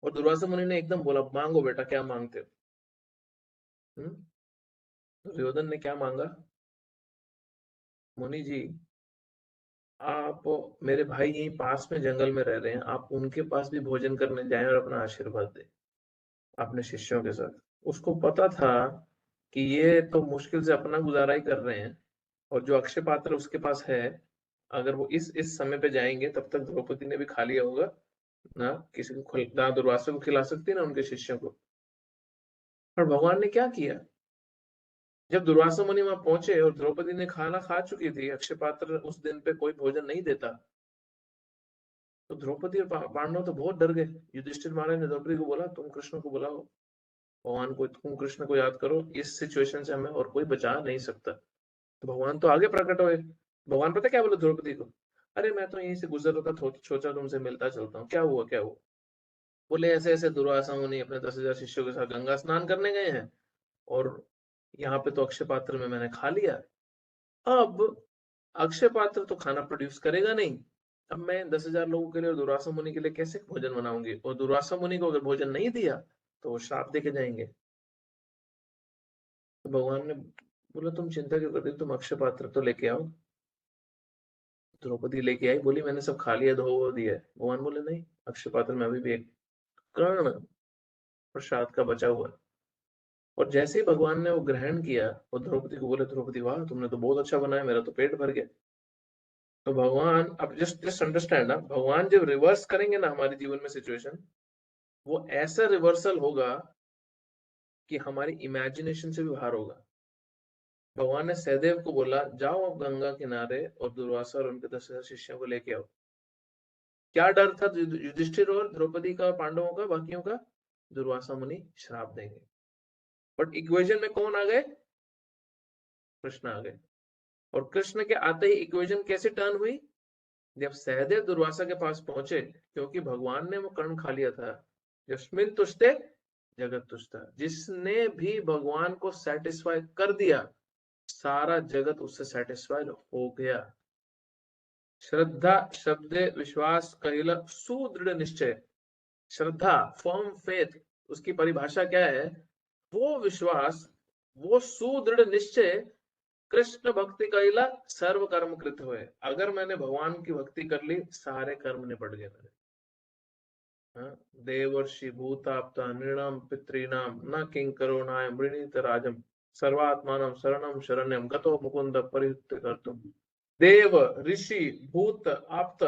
और दुर्वासा मुनि ने एकदम बोला, मांगो बेटा क्या मांगते हो। दुर्योधन ने क्या मांगा, मुनि जी आप, मेरे भाई यहीं पास में जंगल में रह रहे हैं, आप उनके पास भी भोजन करने जाएं और अपना आशीर्वाद दें अपने शिष्यों के साथ। उसको पता था कि ये तो मुश्किल से अपना गुजारा ही कर रहे हैं, और जो अक्षय पात्र उसके पास है, अगर वो इस समय पे जाएंगे तब तक द्रौपदी ने भी खा लिया होगा, ना किसी को ना दुर्वासा को खिला सकती ना उनके शिष्यों को। पर भगवान ने क्या किया, जब दुर्वासा मुनि वहां पहुंचे और द्रौपदी ने खाना खा चुकी थी, अक्षय पात्र उस दिन पे कोई भोजन नहीं देता, तो द्रौपदी और पांडव तो बहुत डर गए। युधिष्ठिर महाराज ने द्रौपदी को बोला तुम कृष्ण को बुलाओ, भगवान को, तुम कृष्ण को याद करो, इस सिचुएशन से हमें और कोई बचा नहीं सकता। तो भगवान तो आगे प्रकट हुए। भगवान पता क्या बोले द्रौपदी को, अरे मैं तो यहीं से गुजर रहा था, सोचा तुमसे मिलता चलता हूँ, क्या हुआ क्या हुआ। बोले ऐसे ऐसे दुर्वासा मुनि अपने 10,000 शिष्यों के साथ गंगा स्नान करने गए हैं और यहाँ पे तो अक्षय पात्र में मैंने खा लिया। अब अक्षय पात्र तो खाना प्रोड्यूस करेगा नहीं, अब मैं 10,000 लोगों के लिए और दुर्वासा मुनि के लिए कैसे भोजन बनाऊंगी, और दुर्वासा मुनि को अगर भोजन नहीं दिया तो वो श्राप देके जाएंगे। तो भगवान ने बोला तुम चिंता क्यों करती हो, तुम अक्षय पात्र तो लेके आओ। द्रौपदी लेके आई, बोली मैंने सब खा लिया, धो दिया। भगवान बोले नहीं, अक्षय पात्र में अभी भी एक कर्ण प्रसाद का बचा हुआ है। और जैसे ही भगवान ने वो ग्रहण किया और द्रौपदी को बोले द्रौपदी वाह तुमने तो बहुत अच्छा बनाया, मेरा तो पेट भर गया। तो भगवान, अब जस्ट अंडरस्टैंड ना, भगवान जब रिवर्स करेंगे ना हमारे जीवन में सिचुएशन, वो ऐसा रिवर्सल होगा कि हमारी इमेजिनेशन से भी बाहर होगा। भगवान ने सहदेव को बोला जाओ अब गंगा किनारे और दुर्वासा और उनके 10,000 शिष्यों को लेके आओ। क्या डर था युधिष्ठिर और द्रौपदी का, पांडवों का, बाकियों का, दुर्वासा मुनि श्राप देंगे। बट इक्वेशन में कौन आ गए, कृष्ण आ गए। और कृष्ण के आते ही इक्वेशन कैसे टर्न हुई, जब सहदेव दुर्वासा के पास पहुंचे, क्योंकि भगवान ने वो कर्ण खा लिया था। यस्मिन तुष्टे जगत तुष्टा, जिसने भी भगवान को सेटिस्फाई कर दिया सारा जगत उससे सेटिस्फाइड हो गया। श्रद्धा शब्दे विश्वास कहिला सुदृढ़ निश्चय। श्रद्धा फर्म फेथ, उसकी परिभाषा क्या है, वो विश्वास, वो सुदृढ़ निश्चय, कृष्ण भक्ति कहिला सर्व कर्म कृत हुए। अगर मैंने भगवान की भक्ति कर ली सारे कर्म निपट गए मेरे। देवर्षि भूताप्ता नृणाम पितॄणाम न किंकरो नाय मृणीत राजम सर्वात्मानं शरणं शरण्यं गतो मुकुंद परिहृत्य कर्तुम। देव ऋषि भूत आप्त,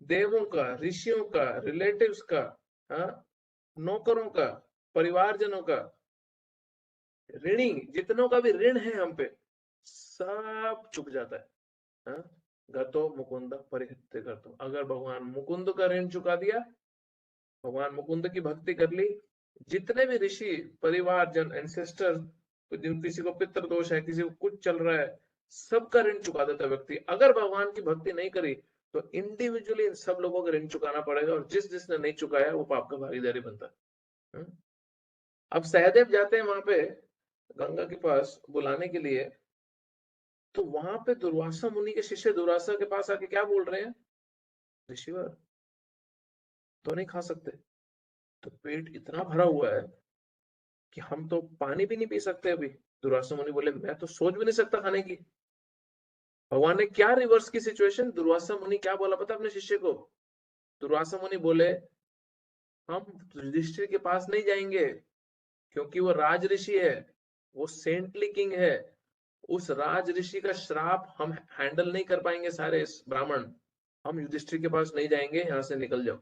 देवों का, ऋषियों का, रिलेटिव्स का, नौकरों का, परिवारजनों का, ऋणी जितनों का भी ऋण है हम पे, सब चुक जाता है। गतो मुकुंद परिहृत्य कर्तुम। अगर भगवान मुकुंद का ऋण चुका दिया, भगवान मुकुंद की भक्ति कर ली, जितने भी ऋषि परिवार जन एंसेस्टर, जिन किसी को पितृ दोष है, किसी को कुछ चल रहा है, सबका ऋण चुका देता व्यक्ति। अगर भगवान की भक्ति नहीं करी तो इंडिविजुअली इन सब लोगों का ऋण चुकाना पड़ेगा, और जिसने नहीं चुकाया वो पाप का भागीदारी बनता है। अब सहदेव जाते हैं वहां पे गंगा के पास बुलाने के लिए, तो वहां पे दुर्वासा मुनि के शिष्य दुर्वासा के पास आके क्या बोल रहे हैं, ऋषिवर तो नहीं खा सकते, तो पेट इतना भरा हुआ है कि हम तो पानी भी नहीं पी सकते अभी। दुर्वासा मुनि बोले मैं तो सोच भी नहीं सकता खाने की। भगवान ने क्या रिवर्स की सिचुएशन, दुर्वासा मुनि क्या बोला पता अपने शिष्य को, दुर्वासा मुनि बोले हम युधिष्ठिर के पास नहीं जाएंगे क्योंकि वो राज ऋषि है, वो सेंटली किंग है, उस राज ऋषि का श्राप हम हैंडल नहीं कर पाएंगे सारे ब्राह्मण, हम युधिष्ठिर के पास नहीं जाएंगे, यहां से निकल जाओ।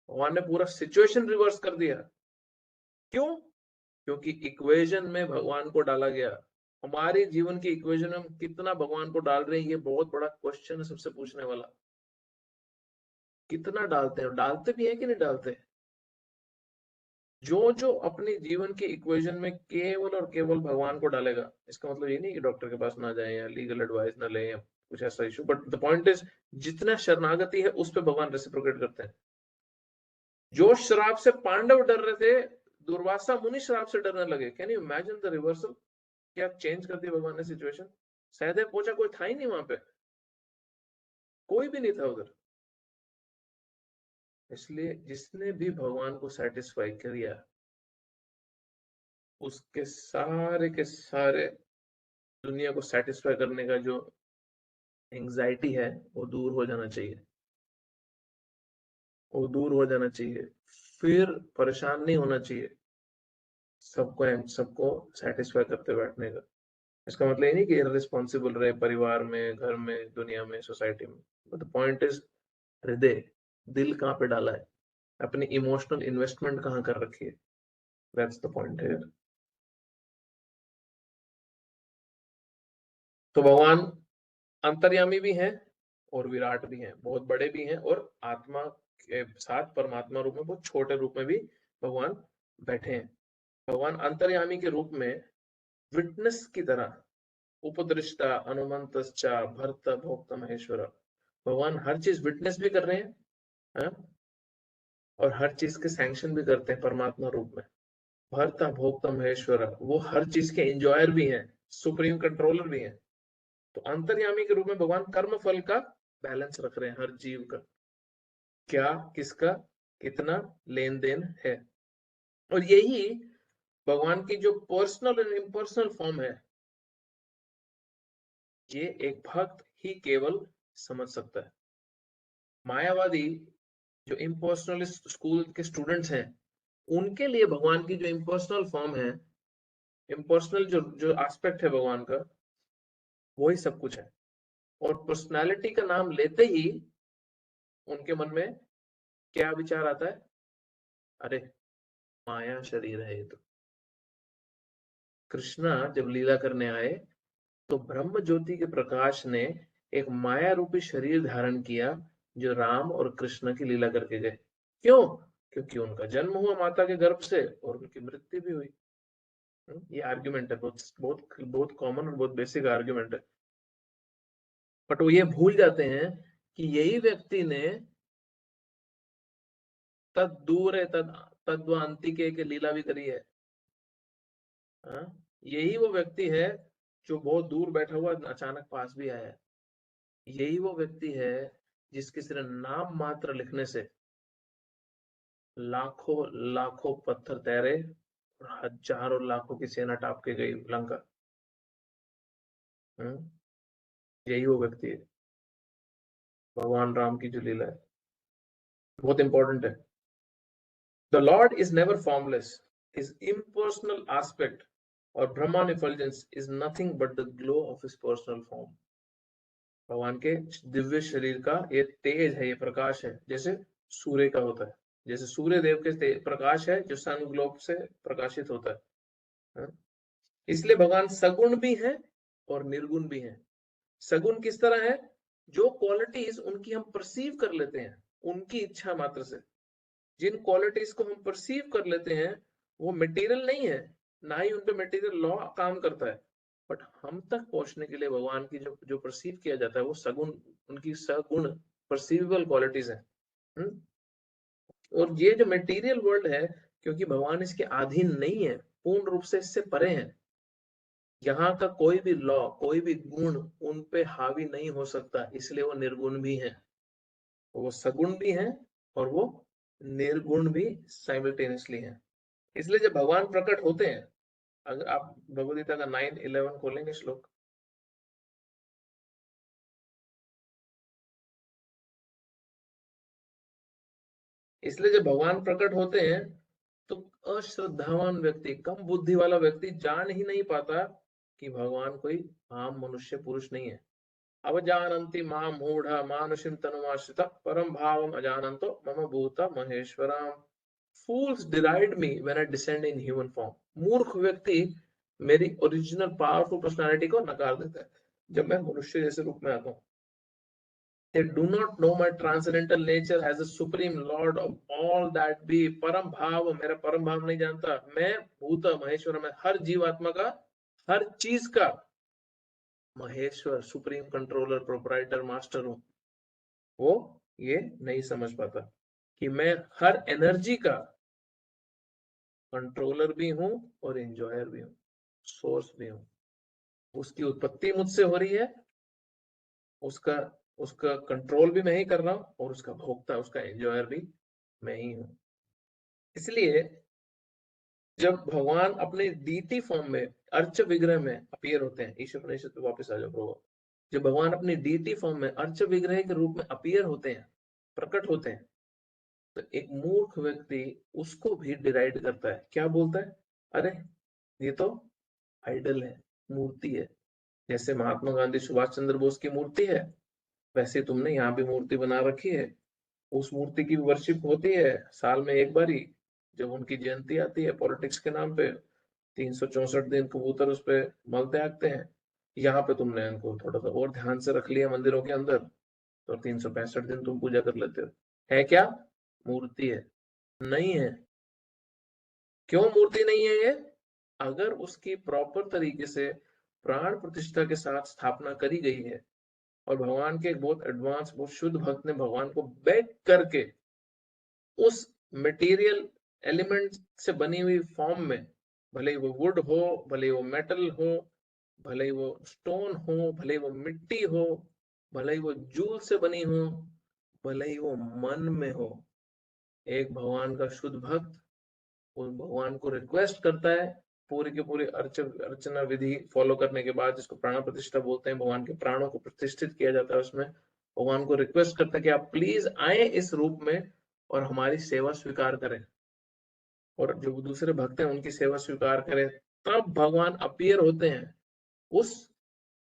भगवान ने पूरा सिचुएशन रिवर्स कर दिया। क्यों, क्योंकि इक्वेशन में भगवान को डाला गया। हमारे जीवन की इक्वेशन में हम कितना भगवान को डाल रहे हैं, ये बहुत बड़ा क्वेश्चन है सबसे पूछने वाला। कितना डालते हैं, डालते भी है कि नहीं डालते। जो जो अपने जीवन के इक्वेशन में केवल और केवल भगवान को डालेगा, इसका मतलब ये नहीं कि डॉक्टर के पास ना जाए या लीगल एडवाइस ना ले या कुछ ऐसा issue, but the point is जितना शरणागति है उस पर भगवान रेसिप्रोकेट करते हैं। जो श्राप से पांडव डर रहे थे, दुर्वासा मुनि श्राप से डरने लगे। Can you imagine the reversal, क्या चेंज कर दी भगवान ने सिचुएशन। सहदेव पहुंचा, कोई था ही नहीं वहां पे, कोई भी नहीं था उधर। इसलिए जिसने भी भगवान को सेटिस्फाई किया उसके सारे के सारे दुनिया को सेटिस्फाई करने का जो एंजाइटी है वो दूर हो जाना चाहिए, वो दूर हो जाना चाहिए। फिर परेशान नहीं होना चाहिए सबको सेटिस्फाई करते बैठने का। इसका मतलब ये नहीं कि इररिस्पॉन्सिबल रहे परिवार में, घर में, दुनिया में, सोसाइटी में, बट द पॉइंट इज हृदय, दिल कहाँ पे डाला है, अपनी इमोशनल इन्वेस्टमेंट कहाँ कर रखी है, दैट्स द पॉइंट हियर। तो भगवान अंतर्यामी भी हैं और विराट भी हैं, बहुत बड़े भी हैं, और आत्मा के साथ परमात्मा रूप में बहुत छोटे रूप में भी भगवान बैठे हैं। भगवान अंतर्यामी के रूप में विटनेस की तरह उपदृष्टा, अनुमंतश्चा, भर्ता, भोक्ता, महेश्वर, भगवान हर चीज विटनेस भी कर रहे हैं, हाँ? और हर चीज के सैंक्शन भी करते हैं परमात्मा रूप में। भर्ता, भोक्ता, महेश्वर, वो हर चीज के एंजॉयर भी हैं, सुप्रीम कंट्रोलर भी हैं। तो अंतर्यामी के रूप में भगवान कर्म फल का बैलेंस रख रहे हैं, हर जीव का क्या, किसका, कितना लेन देन है। और यही भगवान की जो पर्सनल एंड इम्पर्सनल फॉर्म है, ये एक भक्त ही केवल समझ सकता है। मायावादी जो इम्पर्सनल स्कूल के स्टूडेंट्स हैं, उनके लिए भगवान की जो इम्पर्सनल फॉर्म है, इम्पर्सनल जो एस्पेक्ट है भगवान का, वही सब कुछ है। और पर्सनालिटी का नाम लेते ही उनके मन में क्या विचार आता है? अरे माया शरीर है ये तो। कृष्णा जब लीला करने आए तो ब्रह्म ज्योति के प्रकाश ने एक माया रूपी शरीर धारण किया, जो राम और कृष्ण की लीला करके गए। क्यों? क्योंकि उनका जन्म हुआ माता के गर्भ से और उनकी मृत्यु भी हुई। ये आर्ग्यूमेंट है, बहुत बहुत बहुत कॉमन और बहुत बेसिक आर्ग्यूमेंट है। बट वो ये भूल जाते हैं कि यही व्यक्ति ने तद दूर है तद्वांतिके के लीला भी करी है। यही वो व्यक्ति है जो बहुत दूर बैठा हुआ अचानक पास भी आया है। यही वो व्यक्ति है जिसके सिर्फ नाम मात्र लिखने से लाखों लाखों पत्थर तैरे और हजारों लाखों की सेना टाप के गई लंका। यही वो व्यक्ति है। भगवान राम की जो लीला है बहुत इंपॉर्टेंट है। The Lord is never formless. His impersonal aspect or Brahman effulgence is nothing but the glow of his personal form. भगवान के दिव्य शरीर का ये तेज है, ये प्रकाश है, जैसे सूर्य का होता है, जैसे सूर्य देव के प्रकाश है जो सन ग्लोब से प्रकाशित होता है। इसलिए भगवान सगुण भी है और निर्गुण भी है। सगुण किस तरह है? जो क्वालिटीज उनकी हम परसीव कर लेते हैं उनकी इच्छा मात्र से। जिन क्वालिटीज को हम परसीव कर लेते हैं वो मटेरियल नहीं है, ना ही उनपे मटेरियल लॉ काम करता है, बट हम तक पहुंचने के लिए भगवान की जो परसीव किया जाता है वो सगुण, उनकी सगुण परसीवेबल क्वालिटीज है। और ये जो मटेरियल वर्ल्ड है, क्योंकि भगवान इसके अधीन नहीं है, पूर्ण रूप से इससे परे हैं, यहाँ का कोई भी लॉ, कोई भी गुण उन पे हावी नहीं हो सकता, इसलिए वो निर्गुण भी है। वो सगुण भी है और वो निर्गुण भी साइमल्टेनियसली है। इसलिए जब भगवान प्रकट होते हैं, अगर आप भगवद गीता का 9:11 खोलेंगे श्लोक, इसलिए जब भगवान प्रकट होते हैं तो अश्रद्धावान व्यक्ति, कम बुद्धि वाला व्यक्ति जान ही नहीं पाता कि भगवान कोई आम मनुष्य पुरुष नहीं है। अवजानन्ति मां मूढ़ा मानुषिं तनुमाश्रिता परम भावम अजानन्तो मम भूता महेश्वराम। Fools deride me when I descend in human form. मूर्ख व्यक्ति मेरी ओरिजिनल पावरफुल पर्सनालिटी को नकार देता है जब मैं मनुष्य जैसे रूप में आता हूँ। They do not know my transcendental nature as the supreme lord of all that be. परम भाव, मेरा परम भाव नहीं जानता। मैं भूत महेश्वर, मैं हर जीवात्मा का, हर चीज का Maheshwar, supreme controller, proprietor, master हूं। वो ये नहीं समझ पाता कि मैं हर एनर्जी का कंट्रोलर भी हूं और एंजॉयर भी हूं, सोर्स भी हूं। उसकी उत्पत्ति मुझसे हो रही है, उसका उसका कंट्रोल भी मैं ही कर रहा हूं और उसका भोक्ता, उसका एंजॉयर भी मैं ही हूं। इसलिए जब भगवान अपने डीटी फॉर्म में अर्च विग्रह में अपीयर होते हैं, ईश्वर उपनिषद पे वापस आ जाओ प्रभु, जब भगवान अपनी डीटी फॉर्म में अर्च विग्रह के रूप में अपीयर होते हैं, प्रकट होते हैं, तो एक मूर्ख व्यक्ति उसको भी डिराइड करता है। क्या बोलता है? अरे ये तो आइडल है, मूर्ति है, जैसे महात्मा गांधी सुभाष चंद्र बोस की मूर्ति है, वैसे तुमने यहाँ भी मूर्ति बना रखी है। उस मूर्ति की वर्शिप होती है साल में एक बार ही, जब उनकी जयंती आती है पॉलिटिक्स के नाम पे। 364 दिन कबूतर उस पे मल त्यागते हैं। यहाँ पे तुमने इनको थोड़ा सा और ध्यान से रख लिया मंदिरों के अंदर, तो 365 दिन तुम पूजा कर लेते हो। है क्या? मूर्ति है? नहीं है। क्यों मूर्ति नहीं है ये? अगर उसकी प्रॉपर तरीके से प्राण प्रतिष्ठा के साथ स्थापना करी गई है, और भगवान के एक बहुत एडवांस, बहुत शुद्ध भक्त ने भगवान को बेक करके उस मटेरियल एलिमेंट से बनी हुई फॉर्म में, भले ही वो वुड हो, भले ही वो मेटल हो, भले ही वो स्टोन हो, भले ही वो मिट्टी हो, भले ही वो जूल से बनी हो, भले ही वो मन में हो, एक भगवान का शुद्ध भक्त उस भगवान को रिक्वेस्ट करता है पूरी के पूरी अर्चना विधि फॉलो करने के बाद, जिसको प्राण प्रतिष्ठा बोलते हैं, भगवान के प्राणों को प्रतिष्ठित किया जाता है उसमें। भगवान को रिक्वेस्ट करता है कि आप प्लीज आए इस रूप में और हमारी सेवा स्वीकार करें, और जो दूसरे भक्त हैं उनकी सेवा स्वीकार करें, तब भगवान अपीयर होते हैं उस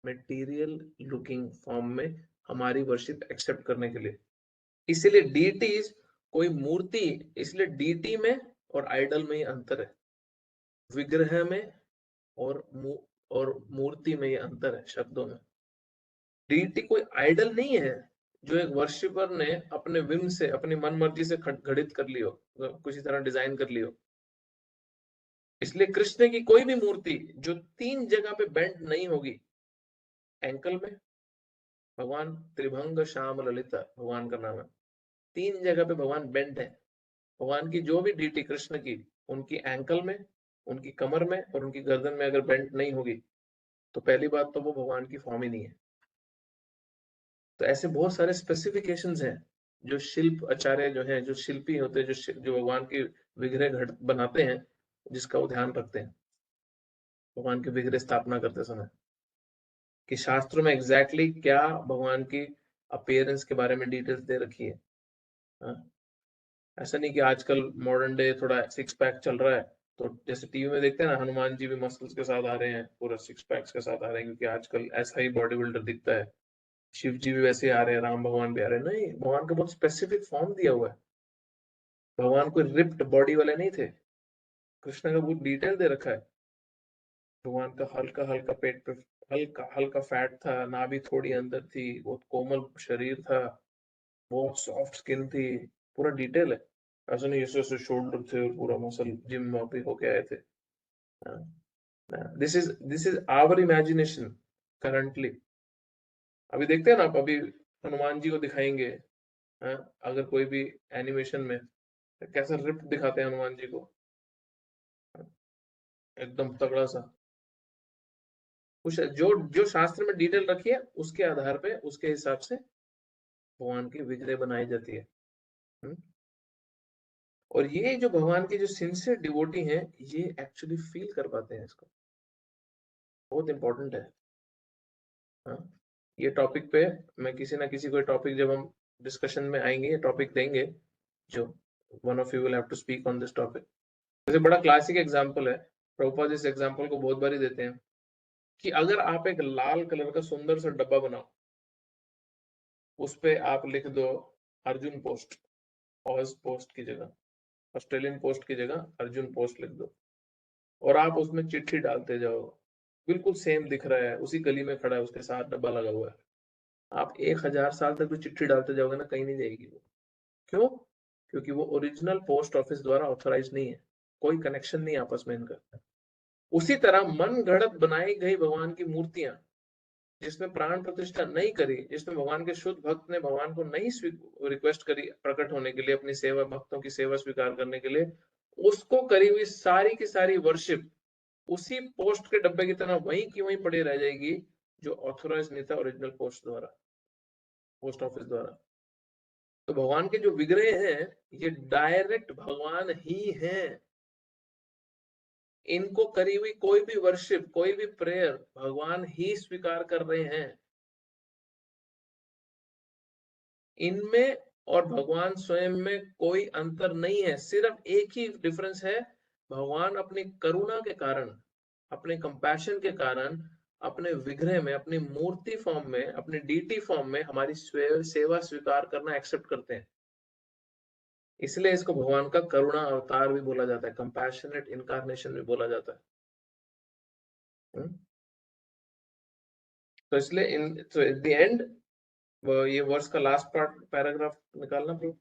मटेरियल लुकिंग फॉर्म में हमारी वर्शिप एक्सेप्ट करने के लिए। इसलिए डीटीज कोई मूर्ति, इसलिए डीटी में और आइडल में ही अंतर है, विग्रह में और मूर्ति में ये अंतर है शब्दों में। डीटी कोई आइडल नहीं है जो एक वर्शिपर ने अपने विम से, अपनी मन मर्जी से घड़ित कर लियो, किसी तरह डिजाइन कर लियो। इसलिए कृष्ण की कोई भी मूर्ति जो 3 जगह पे बेंड नहीं होगी, एंकल में भगवान त्रिभंग श्याम ललिता भगवान का नाम है, 3 जगह पे भगवान बेंड है। भगवान की जो भी डीटी कृष्ण की, उनकी एंकल में, उनकी कमर में और उनकी गर्दन में अगर बेंड नहीं होगी, तो पहली बात तो वो भगवान की फॉर्म ही नहीं है। तो ऐसे बहुत सारे स्पेसिफिकेशंस हैं जो शिल्प आचार्य जो हैं, जो शिल्पी होते हैं, जो भगवान की विग्रह बनाते हैं, जिसका वो ध्यान रखते हैं भगवान की विग्रह स्थापना करते समय, कि शास्त्रों में एग्जैक्टली क्या भगवान की अपीयरेंस के बारे में डिटेल्स दे रखी है। ऐसा नहीं कि आजकल मॉडर्न डे थोड़ा 6 पैक चल रहा है, तो जैसे टीवी में देखते हैं ना, हनुमान जी भी मसल्स के साथ आ रहे हैं, पूरा 6 पैक्स के साथ आ रहे हैं, क्योंकि आजकल ऐसा ही बॉडी बिल्डर दिखता है। शिव जी भी वैसे आ रहे हैं, राम भगवान भी आ रहे हैं। नहीं, भगवान का बहुत स्पेसिफिक फॉर्म दिया हुआ है। भगवान कोई रिप्ड बॉडी वाले नहीं थे, कृष्ण का बहुत डिटेल दे रखा है। भगवान का हल्का हल्का पेट पे हल्का हल्का फैट था, नाभि थोड़ी अंदर थी, बहुत कोमल शरीर था, बहुत सॉफ्ट स्किन थी, पूरा डिटेल है। ऐसा नहीं ऐसे शोल्डर थे और पूरा मसल जिम में अभी होके आए थे। This is our imagination currently. अभी देखते हैं ना, आप अभी हनुमान जी को दिखाएंगे, अगर कोई भी एनिमेशन में, कैसा रिप्ड दिखाते हैं हनुमान जी को, एकदम तगड़ा सा। कुछ जो शास्त्र में डिटेल रखी है उसके आधार पे, उसके हिसाब से भगवान की विग्रह बनाई जाती है। और ये जो भगवान के जो सिंसियर डिवोटी हैं, ये एक्चुअली फील कर पाते हैं इसको। बहुत इंपॉर्टेंट है। ये टॉपिक पे मैं किसी ना किसी को टॉपिक, जब हम डिस्कशन में आएंगे, ये टॉपिक देंगे, जो one of you will have to speak on this topic. जैसे बड़ा क्लासिक एग्जांपल है, प्रभुपाद इस एग्जांपल को बहुत बार देते हैं, कि अगर आप एक लाल कलर का सुंदर सा डब्बा बनाओ, उस पे आप लिख दो अर्जुन पोस्ट, ऑज पोस्ट की जगह, ऑस्ट्रेलियन पोस्ट की जगह अर्जुन पोस्ट लिख दो, और आप उसमें चिट्ठी डालते जाओ, बिल्कुल सेम दिख रहा है, उसी गली में खड़ा है, उसके साथ डब्बा लगा हुआ है, आप 1000 साल तक भी चिट्ठी डालते जाओगे ना, कहीं नहीं जाएगी वो। क्यों? क्योंकि वो ओरिजिनल पोस्ट ऑफिस द्वारा ऑथराइज नहीं है, कोई कनेक्शन नहीं आपस में इनका। उसी तरह मन गढ़ंत बनाई गई भगवान की मूर्तियां, जिसमें प्राण प्रतिष्ठा नहीं करी, जिसमें भगवान के शुद्ध भक्त ने भगवान को नहीं रिक्वेस्ट करी प्रकट होने के लिए, अपनी सेवा, भक्तों की सेवा स्वीकार करने के लिए, उसको करी हुई सारी की सारी वर्शिप उसी पोस्ट के डब्बे की तरह वहीं की वहीं पड़ी रह जाएगी, जो ऑथोराइज नहीं था ओरिजिनल पोस्ट द्वारा, पोस्ट ऑफिस द्वारा। तो भगवान के जो विग्रह हैं, ये डायरेक्ट भगवान ही हैं। इनको करी हुई कोई भी वर्शिप, कोई भी प्रेयर भगवान ही स्वीकार कर रहे हैं। इनमें और भगवान स्वयं में कोई अंतर नहीं है, सिर्फ एक ही डिफरेंस है, भगवान अपनी करुणा के कारण, अपने कंपैशन के कारण अपने विग्रह में, अपनी मूर्ति फॉर्म में, अपनी डीटी फॉर्म में हमारी सेवा स्वीकार करना एक्सेप्ट करते हैं। इसलिए इसको भगवान का करुणा अवतार भी बोला जाता है, कंपैशनेट इनकारनेशन भी बोला जाता है। तो इसलिए इन तो एट द एंड ये वर्स का लास्ट पार्ट पैराग्राफ निकालना pro.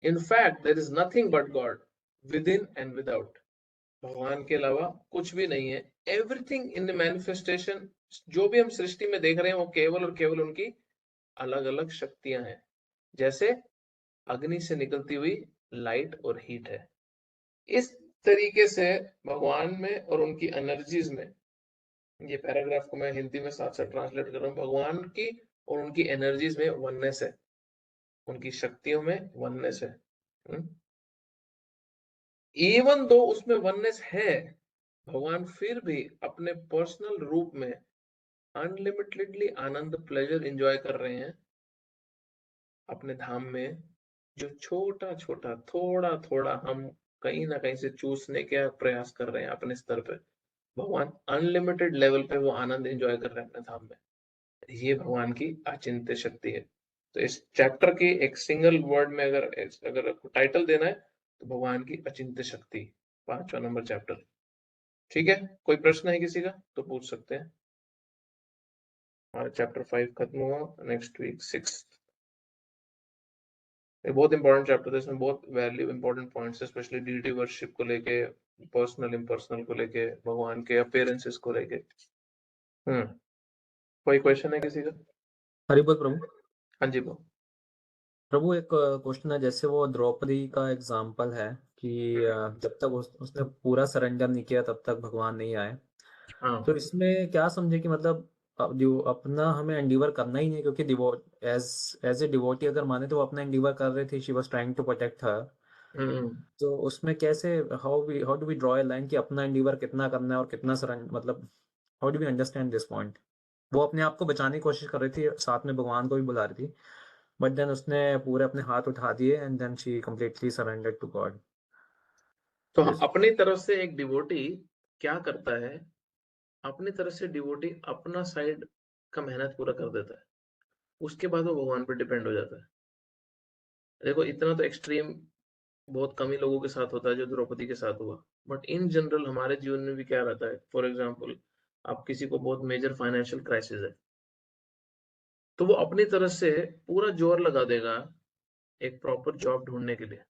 In fact, there is nothing but God within and without. भगवान के अलावा कुछ भी नहीं है। Everything in the manifestation, जो भी हम सृष्टि में देख रहे हैं वो केवल और केवल उनकी अलग अलग शक्तियां हैं। जैसे अग्नि से निकलती हुई लाइट और हीट है। इस तरीके से भगवान में और उनकी एनर्जीज में, ये पैराग्राफ को मैं हिंदी में साथ साथ ट्रांसलेट कर रहा हूँ, भगवान की और उनकी एनर्जीज में वननेस है, उनकी शक्तियों में वननेस है। इवन दो उसमें वननेस है, भगवान फिर भी अपने पर्सनल रूप में अनलिमिटेडली आनंद प्लेजर एंजॉय कर रहे हैं अपने धाम में, जो छोटा छोटा थोड़ा थोड़ा हम कहीं ना कहीं से चूसने का प्रयास कर रहे हैं अपने स्तर पे। भगवान अनलिमिटेड लेवल पे वो आनंद एंजॉय कर रहे हैं अपने धाम में। ये भगवान की अचिंत्य शक्ति है। तो इस चैप्टर की एक सिंगल वर्ड में अगर टाइटल देना है तो भगवान की अचिंत्य शक्ति, 5वां नंबर चैप्टर। ठीक है, कोई प्रश्न है किसी का तो पूछ सकते हैं। हमारा चैप्टर 5 खत्म हुआ, नेक्स्ट वीक 6। ये बहुत इंपॉर्टेंट चैप्टर है, इसमें बहुत वैल्यू इंपॉर्टेंट पॉइंट्स है, स्पेशली डीटी वर्शिप को लेके, पर्सनल इम्पर्सनल को लेके, भगवान के अपीयरेंसेस को लेके। कोई क्वेश्चन है किसी का? हरि बोल प्रभु। हाँ जी बोल। प्रभु एक क्वेश्चन है, जैसे वो द्रौपदी का एग्जाम्पल है कि जब तक उसने पूरा सरेंडर नहीं किया तब तक भगवान नहीं आए। हाँ। तो इसमें क्या समझे कि मतलब जो अपना हमें एंडीवर करना ही नहीं, क्योंकि एज ए डिवोटी अगर माने तो वो अपना एंडीवर कर रही थी, she was trying to protect her. तो उसमें कैसे how do we draw a line कि अपना एंडीवर कितना करना है और कितना सरेंडर, मतलब how do we understand this point? वो अपने आप को बचाने की कोशिश कर रही थी, साथ में भगवान को भी बुला रही थी, बट देन उसने पूरे अपने हाथ उठा दिए and then she completely surrendered to God. तो अपनी तरफ से एक डिवोटी क्या करता है, अपनी तरफ से डिवोटी अपना साइड का मेहनत पूरा कर देता है, उसके बाद वो भगवान पर डिपेंड हो जाता है। देखो इतना तो एक्सट्रीम बहुत कम ही लोगों के साथ होता है जो द्रौपदी के साथ हुआ, बट इन जनरल हमारे जीवन में भी क्या रहता है। फॉर एग्जाम्पल, आप किसी को बहुत मेजर फाइनेंशियल क्राइसिस है, तो वो अपनी तरफ से पूरा जोर लगा देगा एक प्रॉपर जॉब ढूंढने के लिए,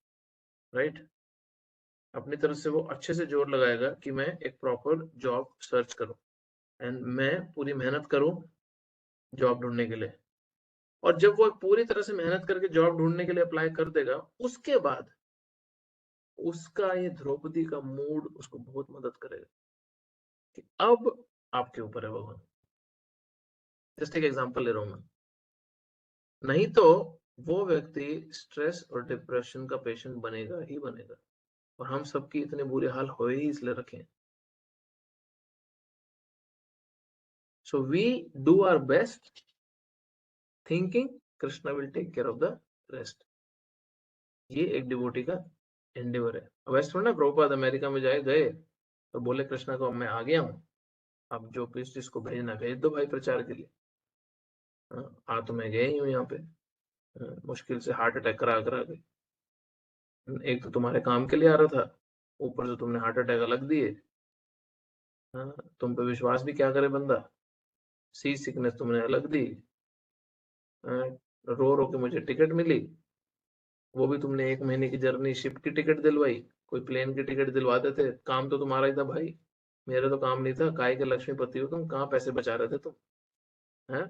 राइट? अपनी तरफ से वो अच्छे से जोर लगाएगा कि मैं एक प्रॉपर जॉब सर्च करूं एंड मैं पूरी मेहनत करूं जॉब ढूंढने के लिए। और जब वो पूरी तरह से मेहनत करके जॉब ढूंढने के लिए अप्लाई कर देगा, उसके बाद उसका ये द्रौपदी का मूड उसको बहुत मदद करेगा कि अब आपके ऊपर है भगवान। जस्ट एक एग्जांपल ले रहा हूं मैं। नहीं तो वो व्यक्ति स्ट्रेस और डिप्रेशन का पेशेंट बनेगा ही बनेगा, और हम सबकी इतने बुरे हाल हो ही इसलिए रखे हैं। So we do our best thinking Krishna will take care of the rest. ये एक डिवोटी का एंडेवर है। अब ऐसा थोड़ा ना प्रभुपाद अमेरिका में गए तो बोले कृष्णा को अब मैं आ गया हूँ, अब जो प्रीस्ट जिसको भेजना भेज दो भाई प्रचार के लिए। आ तो मैं गया ही हूँ यहाँ पे, मुश्किल से हार्ट अटैक करा के। एक तो तुम्हारे काम के लिए आ रहा था, ऊपर से तुमने हार्ट अटैक अलग दिए। तुम पे विश्वास भी क्या करे बंदा, सी सिकनेस तुमने अलग दी। रो रो के मुझे टिकट मिली, वो भी तुमने 1 महीने की जर्नी शिप की टिकट दिलवाई, कोई प्लेन की टिकट दिलवा देते। काम तो तुम्हारा ही था भाई, मेरा तो काम नहीं था। काय के लक्ष्मीपति हो तुम, कहाँ पैसे बचा रहे थे तुम? हैं?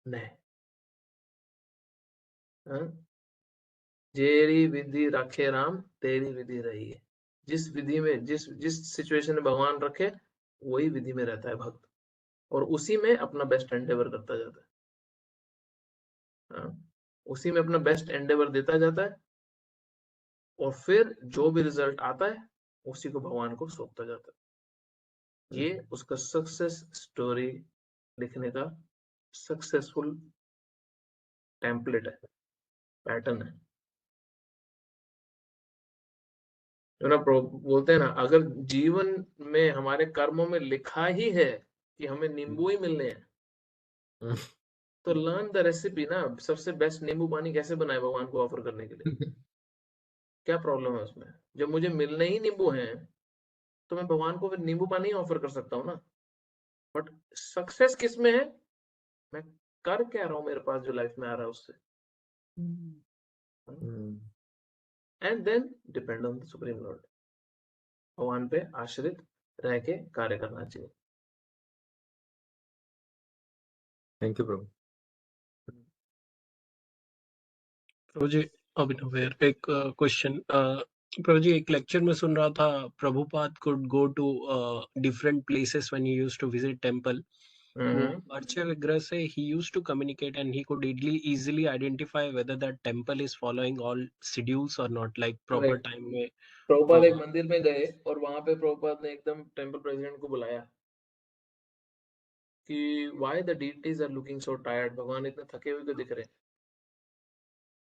नहीं। जेरी विधि रखे राम तेरी विधि रही है। जिस विधि में जिस सिचुएशन में भगवान रखे वही विधि में रहता है भक्त, और उसी में अपना बेस्ट एंडेवर करता जाता है। उसी में अपना बेस्ट एंडेवर देता जाता है, और फिर जो भी रिजल्ट आता है उसी को भगवान को सौंपता जाता है। ये उसका सक्सेस स्टोरी लिखने का सक्सेसफुल टेम्पलेट है, पैटर्न है। जो ना बोलते हैं ना, अगर जीवन में हमारे कर्मों में लिखा ही है कि हमें नींबू ही मिलने हैं, तो लर्न द रेसिपी ना, सबसे बेस्ट नींबू पानी कैसे बनाए भगवान को ऑफर करने के लिए। क्या प्रॉब्लम है उसमें? जब मुझे मिलने ही नींबू हैं तो मैं भगवान को फिर नींबू पानी ही ऑफर कर सकता हूँ ना। बट सक्सेस किस में है? मैं कर क्या रहा हूँ मेरे पास जो लाइफ में आ रहा है उससे। And then depend on the supreme Lord, भगवान पे आश्रित रह के कार्य करना चाहिए। थैंक यू प्रभु। प्रभु जी अभिनव यार, एक क्वेश्चन। प्रभु जी, एक लेक्चर में सुन रहा था, Prabhupada could go to different places when he used to visit temple. वो अर्चय विग्रह से he used to communicate and he could easily identify whether that temple is following all schedules or not, like proper Right. time में। प्रभुपाद एक मंदिर में गए और वहां पे प्रभुपाद ने एकदम टेंपल प्रेसिडेंट को बुलाया कि why the deities are looking so tired, भगवान इतने थके हुए क्यों दिख रहे हैं?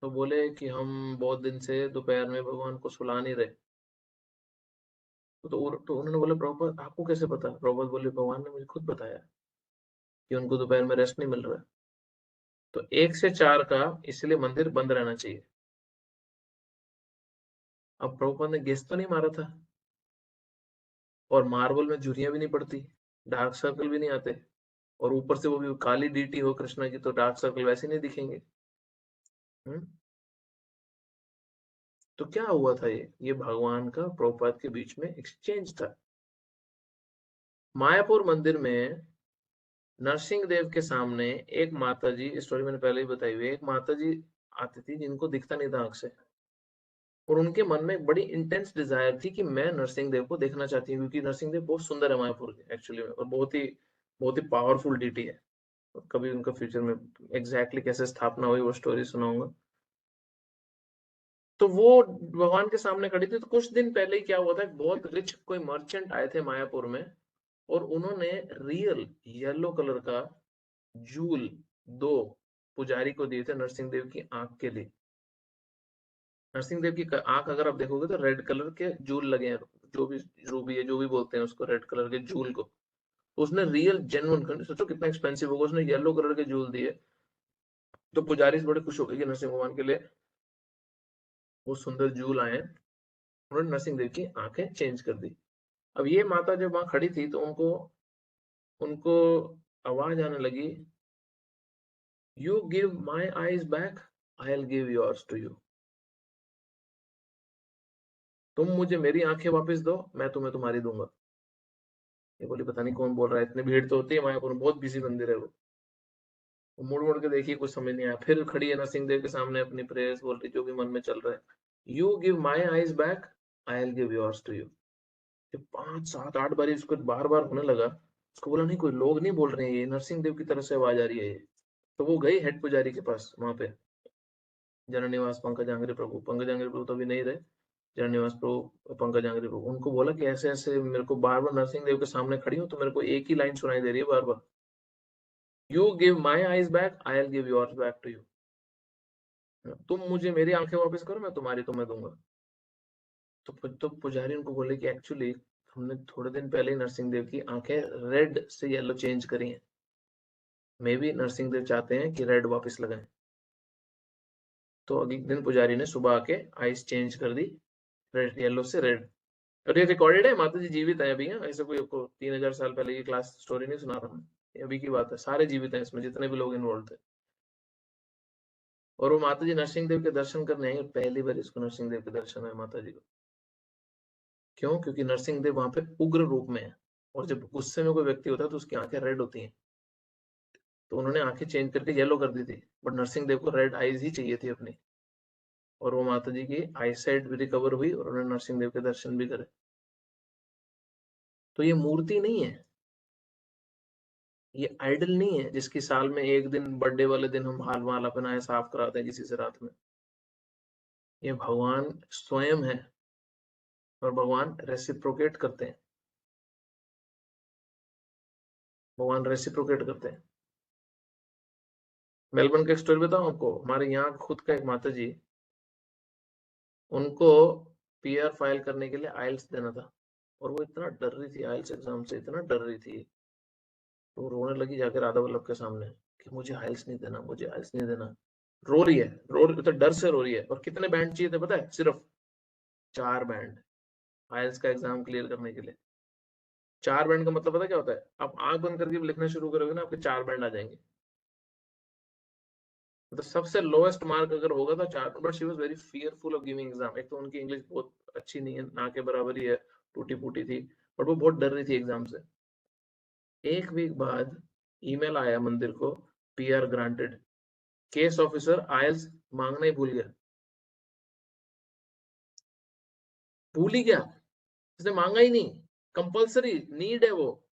तो बोले कि हम बहुत दिन से दोपहर में भगवान को सुला नहीं रहे। तो उन्होंने बोला प्रभुपाद आपको कैसे पता? प्रभुपाद बोले भगवान ने मुझे खुद बताया कि उनको दोपहर में रेस्ट नहीं मिल रहा है। तो 1 से 4 का इसलिए मंदिर बंद रहना चाहिए। अब प्रभुपाद ने गेस तो नहीं मारा था, और मार्बल में झुर्रियां भी नहीं पड़ती, डार्क सर्कल भी नहीं आते, और ऊपर से वो भी काली डीटी हो कृष्णा की, तो डार्क सर्कल वैसे नहीं दिखेंगे। तो क्या हुआ था? ये भगवान का प्रभुपाद के बीच में एक्सचेंज था। मायापुर मंदिर में नरसिंह देव के सामने एक माता जी, स्टोरी मैंने पहले ही बताई हुई है, एक माता जी आती थी जिनको दिखता नहीं था आंख से, और उनके मन में एक बड़ी इंटेंस डिजायर थी कि मैं नरसिंह देव को देखना चाहती हूँ, क्योंकि नरसिंह देव बहुत सुंदर है मायापुर के एक्चुअली में, और बहुत ही पावरफुल डीटी है। और कभी उनका फ्यूचर में एग्जैक्टली कैसे स्थापना हुई वो स्टोरी सुनाऊंगा। तो वो भगवान के सामने खड़ी थी। तो कुछ दिन पहले ही क्या हुआ था, बहुत रिच कोई मर्चेंट आए थे मायापुर में, और उन्होंने रियल येलो कलर का जूल 2 पुजारी को दिए थे नरसिंह देव की आंख के लिए। नरसिंह देव की आंख अगर आप देखोगे तो रेड कलर के जूल लगे हैं, जो भी रूबी है, जो भी बोलते हैं उसको, रेड कलर के जूल को। तो उसने रियल जेन्युइन, सोचो कितना एक्सपेंसिव होगा, उसने येलो कलर के जूल दिए। तो पुजारी बड़े खुश हो गए कि नरसिंह भगवान के लिए वो सुंदर जूल आए। उन्होंने नरसिंह देव की आंखें चेंज कर दी। अब ये माता जब वहां खड़ी थी तो उनको आवाज आने लगी, you give my eyes back, I will give yours to you. तुम मुझे मेरी आंखें वापस दो, मैं तुम्हें तुम्हारी दूंगा। ये बोली पता नहीं कौन बोल रहा है, इतनी भीड़ तो होती है मायापुर में, बहुत बिजी मंदिर है वो। मुड़ मुड़ के देखिए, कुछ समझ नहीं आया। फिर खड़ी है नरसिंह देव के सामने, अपनी प्रेयर्स बोल रही, जो भी मन में चल रहा है। You give my eyes back, I will give yours to you. जब 5, 7, 8 बार इसको बार बार होने लगा, उसको बोला नहीं, कोई लोग नहीं बोल रहे हैं, ये नरसिंह देव की तरफ से आवाज आ रही है ये। तो वो गई हेड पुजारी के पास, वहां पे जननिवास पंकजांग्री प्रभु, पंकजांग्री प्रभु तो अभी नहीं रहे, जननिवास प्रभु पंकजांग्री प्रभु। उनको बोला कि ऐसे ऐसे मेरे को बार बार नरसिंह देव के सामने खड़ी हूँ तो मेरे को एक ही लाइन सुनाई दे रही है बार बार, you give my eyes back, I will give yours back to you. तुम मुझे मेरी आंखें वापस करो, मैं तुम्हारी तुम्हें दूंगा। तो पुजारी उनको बोले कि एक्चुअली हमने थोड़े दिन पहले ही नरसिंह देव की आंखें रेड से येलो चेंज करी हैं, मे बी नरसिंह देव चाहते हैं कि रेड वापस लगाएं। तो अगले दिन पुजारी ने सुबह आके आईज चेंज कर दी, रेड येलो से रेड। और ये रिकॉर्डेड है, माता जी जीवित है अभी। ऐसे कोई आपको 3000 साल पहले की क्लास स्टोरी नहीं सुना रहा मैं, ये अभी की बात है। सारे जीवित हैं इसमें, जितने भी लोग इन्वॉल्व थे। और वो माता जी नरसिंह देव के दर्शन करने आई, और पहली बार इसको नरसिंह देव के दर्शन हुए माता जी को। क्यों? क्योंकि नरसिंह देव वहां पे उग्र रूप में है, और जब गुस्से में कोई व्यक्ति होता है तो उसकी आंखें रेड होती हैं। तो उन्होंने आंखें चेंज करके येलो कर दी थी, बट नरसिंह देव को रेड आईज ही चाहिए थी अपनी। और वो माता जी की आई साइट भी रिकवर हुई, और उन्होंने नरसिंह देव के दर्शन भी करे। तो ये मूर्ति नहीं है, ये आइडल नहीं है जिसकी साल में एक दिन, बर्थडे वाले दिन हम हाल माला पहनाए साफ कराते हैं किसी से रात में। ये भगवान स्वयं है, और भगवान रेसिप्रोकेट करते हैं। भगवान रेसिप्रोकेट करते हैं। मेलबर्न का एक स्टोरी बताऊं आपको। हमारे यहाँ खुद का एक माता जी, उनको पीआर फाइल करने के लिए आइल्स देना था, और वो इतना डर रही थी आइल्स एग्जाम से, इतना डर रही थी, तो रोने लगी जाकर राधा वल्लभ के सामने कि मुझे आइल्स नहीं देना, मुझे आइल्स नहीं देना। रो रही है, तो डर से रो रही है। और कितने बैंड चाहिए थे पता है? सिर्फ 4 बैंड आइल्स का एग्जाम क्लियर करने के लिए। 4 बैंड का मतलब पता क्या होता है? आप आंख बंद करके लिखना शुरू करोगे ना, आपके 4 बैंड आ जाएंगे। मतलब सबसे लोएस्ट मार्क अगर होगा तो 4। But she was very fearful of giving exam. एक तो उनकी इंग्लिश बहुत अच्छी नहीं है, ना के बराबर ही है, टूटी फूटी थी, बट वो बहुत डर रही थी एग्जाम से। 1 वीक बाद ईमेल आया मंदिर को, पीआर ग्रांटेड। केस ऑफिसर आइल्स मांगना ही भूल गया, भूल ही गया, उसने मांगा ही नहीं। कंपल्सरी नीड है वो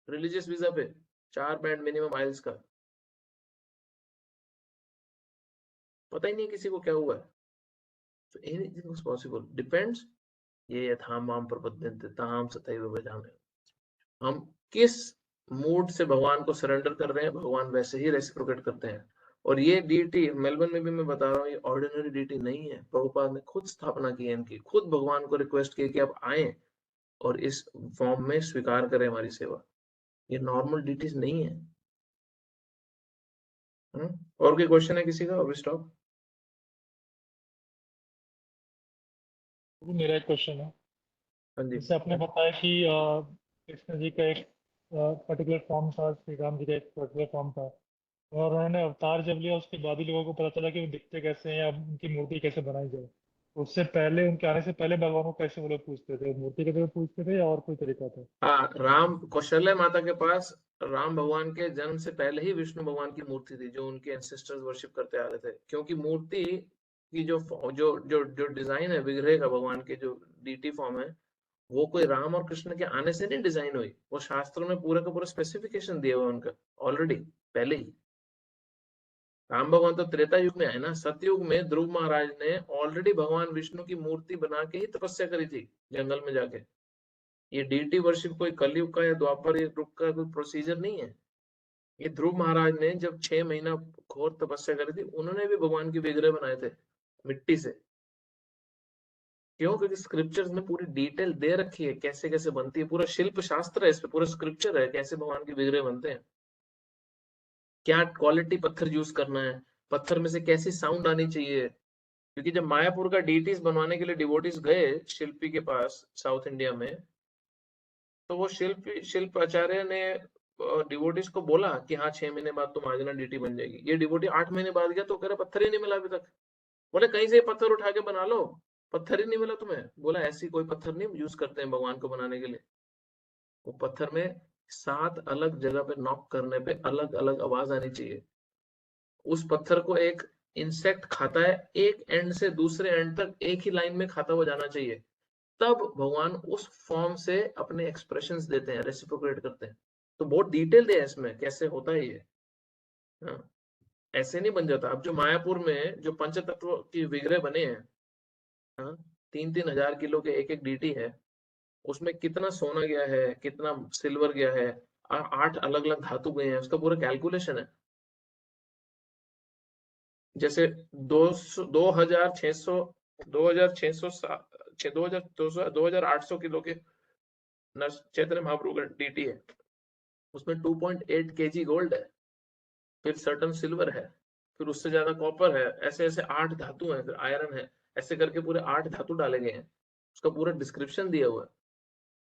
रिलीजियस वीजा पे, 4 बैंड मिनिमम आइल्स का। पता ही नहीं किसी को क्या हुआ है। So anything is possible, depends ये यथाम माम प्रपद्यन्ते ताम तथैव भजामि। हम किस मूड से भगवान को सरेंडर कर रहे हैं, भगवान वैसे ही रेसिप्रोकेट करते हैं। और ये डीटी मेलबर्न में भी मैं बता रहा हूँ, ये ऑर्डिनरी डीटी नहीं है। प्रभुपाद ने खुद स्थापना की है इनकी, खुद भगवान को रिक्वेस्ट की कि आप आए और इस फॉर्म में स्वीकार करें हमारी सेवा। ये नॉर्मल डीटीज नहीं है। और कोई क्वेश्चन है किसी का? अभी स्टॉप। मेरा एक क्वेश्चन है। हाँ जी। जैसे आपने बताया कि कृष्ण जी का एक पर्टिकुलर फॉर्म था, श्री राम जी का एक पर्टिकुलर फॉर्म था, और उन्होंने अवतार जब लिया उसके बाद ही लोगों को पता चला कि वो दिखते कैसे हैं या उनकी मूर्ति कैसे बनाई जाए। उससे पहले, उनके आने से पहले भगवान को कैसे वो लोग पूछते थे? मूर्ति के तरह पूछते थे या और कोई तरीका था? हाँ, राम कौशल्या माता के पास राम भगवान के जन्म से पहले ही विष्णु भगवान की मूर्ति थी, जो उनके एंसेस्टर्स वर्शिप करते आ रहे थे। क्योंकि मूर्ति की जो जो जो जो डिजाइन है विग्रह का, भगवान के जो डीटी फॉर्म है, वो कोई राम और कृष्ण के आने से नहीं डिजाइन हुई। वो शास्त्रों में पूरा का पूरा स्पेसिफिकेशन दिया हुआ उनका ऑलरेडी पहले ही। राम भगवान तो त्रेता युग में आए ना। सतयुग में ध्रुव महाराज ने ऑलरेडी भगवान विष्णु की मूर्ति बना के ही तपस्या करी थी जंगल में जाके। ये डीटी वर्शिप कोई कलयुग का या द्वापर युग का कोई प्रोसीजर नहीं है। ये ध्रुव महाराज ने जब 6 महीना घोर तपस्या करी थी, उन्होंने भी भगवान की विग्रह बनाए थे मिट्टी से। क्यों? क्योंकि स्क्रिप्चर्स में पूरी डिटेल दे रखी है कैसे कैसे बनती है। पूरा शिल्प शास्त्र है इस पे, पूरा स्क्रिप्चर है कैसे भगवान की विग्रह बनते हैं, क्या क्वालिटी पत्थर यूज करना है, पत्थर में से कैसी साउंड आनी चाहिए। क्योंकि जब मायापुर का डीटीज बनवाने के लिए डिवोटीज गए शिल्पी के पास साउथ इंडिया में, तो वो शिल्प आचार्य ने डिवोटीज को बोला कि हाँ 6 महीने बाद तुम आ जाना, डीटी बन जाएगी। ये डिवोटी 8 महीने बाद गया तो कह रहा पत्थर ही नहीं मिला अभी तक। बोले कहीं से पत्थर उठा के बना लो, पत्थर ही नहीं मिला तुम्हें। बोला ऐसी कोई पत्थर नहीं यूज करते हैं भगवान को बनाने के लिए। वो पत्थर में 7 अलग जगह पे नॉक करने पे अलग अलग आवाज आनी चाहिए। उस पत्थर को एक इंसेक्ट खाता है, एक एंड से दूसरे एंड तक एक ही लाइन में खाता हुआ जाना चाहिए, तब भगवान उस फॉर्म से अपने एक्सप्रेशंस देते हैं, रेसिप्रोकेट करते हैं। तो बहुत डिटेल है इसमें कैसे होता है ये। हाँ, ऐसे नहीं बन जाता। अब जो मायापुर में जो पंचतत्व की विग्रह बने हैं, हाँ, 3-3 हजार किलो के एक एक डीटी है, उसमें कितना सोना गया है, कितना सिल्वर गया है, 8 अलग अलग धातु गए हैं, उसका पूरा कैलकुलेशन है। जैसे 2600 2800 किलो के चैतन्य महाप्रभु का डीटी है, उसमें 2.8 kg गोल्ड है, फिर सर्टन सिल्वर है, फिर उससे ज्यादा कॉपर है, ऐसे ऐसे 8 धातु हैं, फिर आयरन है, ऐसे करके पूरे 8 धातु डाले गए हैं। उसका पूरा डिस्क्रिप्शन दिया हुआ है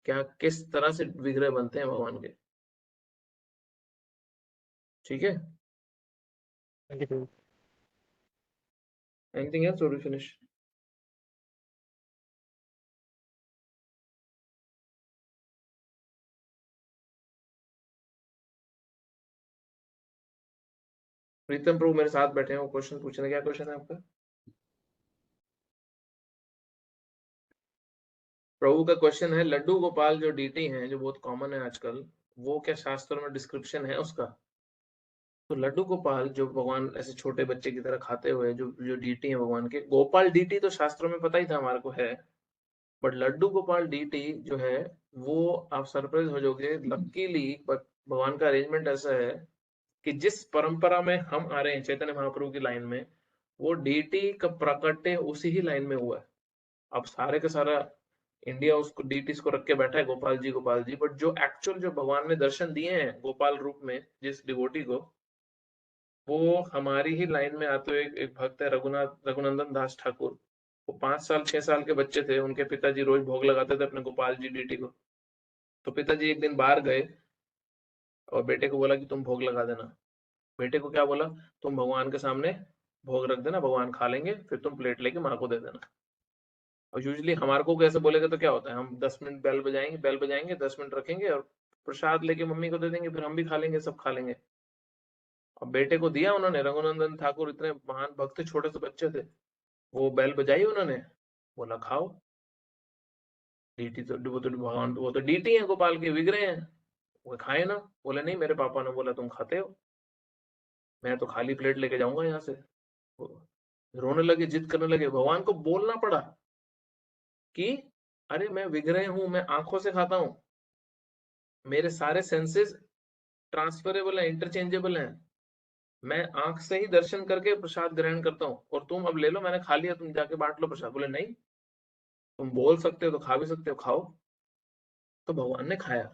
क्या किस तरह से विग्रह बनते हैं भगवान के। ठीक है, एनीथिंग एल्स और फिनिश? प्रीतम प्रभु मेरे साथ बैठे हैं, वो क्वेश्चन पूछने। क्या क्वेश्चन है आपका? प्रभु का क्वेश्चन है, लड्डू गोपाल जो डीटी हैं, जो बहुत कॉमन है आजकल, वो क्या शास्त्रों में डिस्क्रिप्शन है उसका? तो लड्डू गोपाल जो भगवान ऐसे छोटे बच्चे की तरह खाते हुए जो जो डीटी है भगवान के, गोपाल डीटी तो शास्त्रों में पता ही था हमारे को है, बट लड्डू गोपाल डीटी जो है वो आप सरप्राइज हो जाओगे। लकीली भगवान का अरेंजमेंट ऐसा है कि जिस परंपरा में हम आ रहे हैं चैतन्य महाप्रभु की लाइन में, वो डीटी का प्रकटे उसी ही लाइन में हुआ है। अब सारे का सारा इंडिया उसको डीटीज को रख के बैठा है गोपाल जी, बट जो एक्चुअल जो भगवान ने दर्शन दिए हैं गोपाल रूप में जिस डिवोटी को, वो हमारी ही लाइन में आते हुए एक भक्त है रघुनंदन दास ठाकुर। वो 5 साल 6 साल के बच्चे थे, उनके पिताजी रोज भोग लगाते थे अपने गोपाल जी डीटी को। तो पिताजी एक दिन बाहर गए और बेटे को बोला कि तुम भोग लगा देना। बेटे को क्या बोला, तुम भगवान के सामने भोग रख देना, भगवान खा लेंगे, फिर तुम प्लेट लेके माँ को दे देना। और यूजुअली हमारे को कैसे बोलेगा तो क्या होता है, हम 10 मिनट बेल बजाएंगे 10 मिनट रखेंगे और प्रसाद लेके मम्मी को दे देंगे, फिर हम भी खा लेंगे, सब खा लेंगे। अब बेटे को दिया उन्होंने, रघुनंदन ठाकुर इतने महान भक्त, छोटे से बच्चे थे, वो बेल बजाई उन्होंने, बोला खाओ। डीटी तो वो तो भगवान, वो तो डीटी है गोपाल के, विग्रह हैं, वो खाए ना। बोले नहीं, मेरे पापा ने बोला तुम खाते हो, मैं तो खाली प्लेट लेके जाऊंगा यहाँ से। रोने लगे, जिद करने लगे। भगवान को बोलना पड़ा कि अरे मैं विग्रह हूं, मैं आंखों से खाता हूं, मेरे सारे सेंसेस ट्रांसफरेबल है, इंटरचेंजेबल है, मैं आंख से ही दर्शन करके प्रसाद ग्रहण करता हूँ, और तुम अब ले लो, मैंने खा लिया, तुम जाके बांट लो प्रसाद। बोले नहीं, तुम बोल सकते हो तो खा भी सकते हो, खाओ। तो भगवान ने खाया।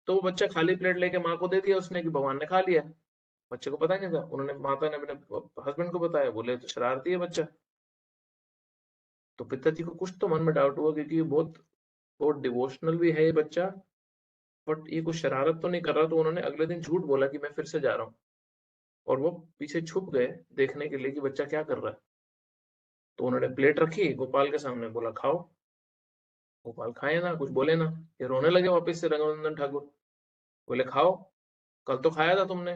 तो वो बच्चा खाली प्लेट लेके माँ को दे दिया उसने कि भगवान ने खा लिया। बच्चे को पता नहीं था, उन्होंने माता ने अपने हस्बैंड को बताया, बोले तो शरारती है बच्चा। तो पिताजी को कुछ तो मन में डाउट हुआ, क्योंकि बहुत डिवोशनल भी है ये बच्चा, बट ये कुछ शरारत तो नहीं कर रहा। तो उन्होंने अगले दिन झूठ बोला कि मैं फिर से जा रहा हूँ, और वो पीछे छुप गए देखने के लिए कि बच्चा क्या कर रहा है। तो उन्होंने प्लेट रखी गोपाल के सामने, बोला खाओ। गोपाल खाए ना, कुछ बोले ना। ये रोने लगे वापस से रघुनंदन ठाकुर, बोले खाओ, कल तो खाया था तुमने।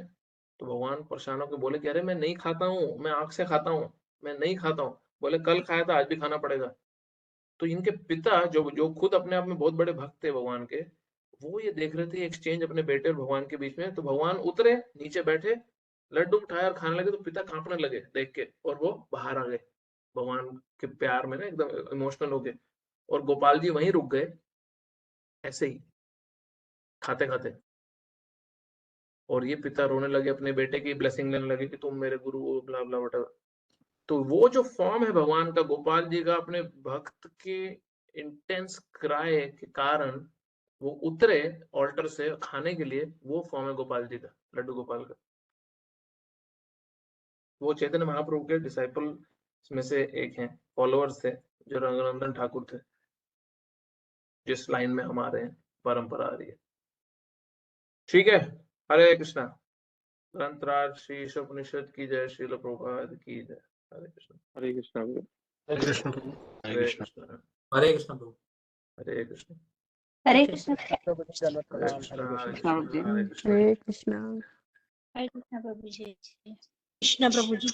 तो भगवान परेशान होकर बोले कि अरे मैं नहीं खाता हूँ, मैं आंख से खाता हूँ, मैं नहीं खाता हूँ। बोले कल खाया था, आज भी खाना पड़ेगा। तो इनके पिता जो जो खुद अपने आप में बहुत बड़े भक्त थे भगवान के, वो ये देख रहे थे एक्सचेंज अपने बेटे और भगवान के बीच में। तो भगवान उतरे, नीचे बैठे, लड्डू उठाया और खाने लगे। तो पिता कांपने लगे देख के, और वो बाहर आ गए भगवान के प्यार में ना, एकदम इमोशनल हो गए। और गोपाल जी वहीं रुक गए ऐसे ही खाते खाते। और ये पिता रोने लगे, अपने बेटे की ब्लेसिंग लेने लगे कि तुम मेरे गुरु हो, ब्ला ब्ला वटा। तो वो जो फॉर्म है भगवान का, गोपाल जी का अपने भक्त के इंटेंस क्राई के कारण वो उतरे ऑल्टर से खाने के लिए, वो फॉर्म है गोपाल जी का, लड्डू गोपाल का। वो चैतन्य महाप्रभु के डिसाइपल में से एक हैं, फॉलोअर्स थे, जो रघुनंदन ठाकुर थे, जिस लाइन में हम आ रहे हैं, परंपरा आ रही है। ठीक है, हरे कृष्णा। ग्रंथराज श्री उपनिषद की जय, श्रील प्रभुपाद की जय। हरे कृष्ण। हरे कृष्णा। हरे कृष्ण। हरे कृष्ण। हरे कृष्ण प्रभु। हरे कृष्ण। हरे कृष्ण। प्रभु जी दंडवत हरे प्रणाम। कृष्ण। हरे हरे कृष्ण। कृष्ण। हरे कृष्ण। हरे कृष्णा। हरे कृष्ण प्रभु जी। कृष्ण प्रभु जी।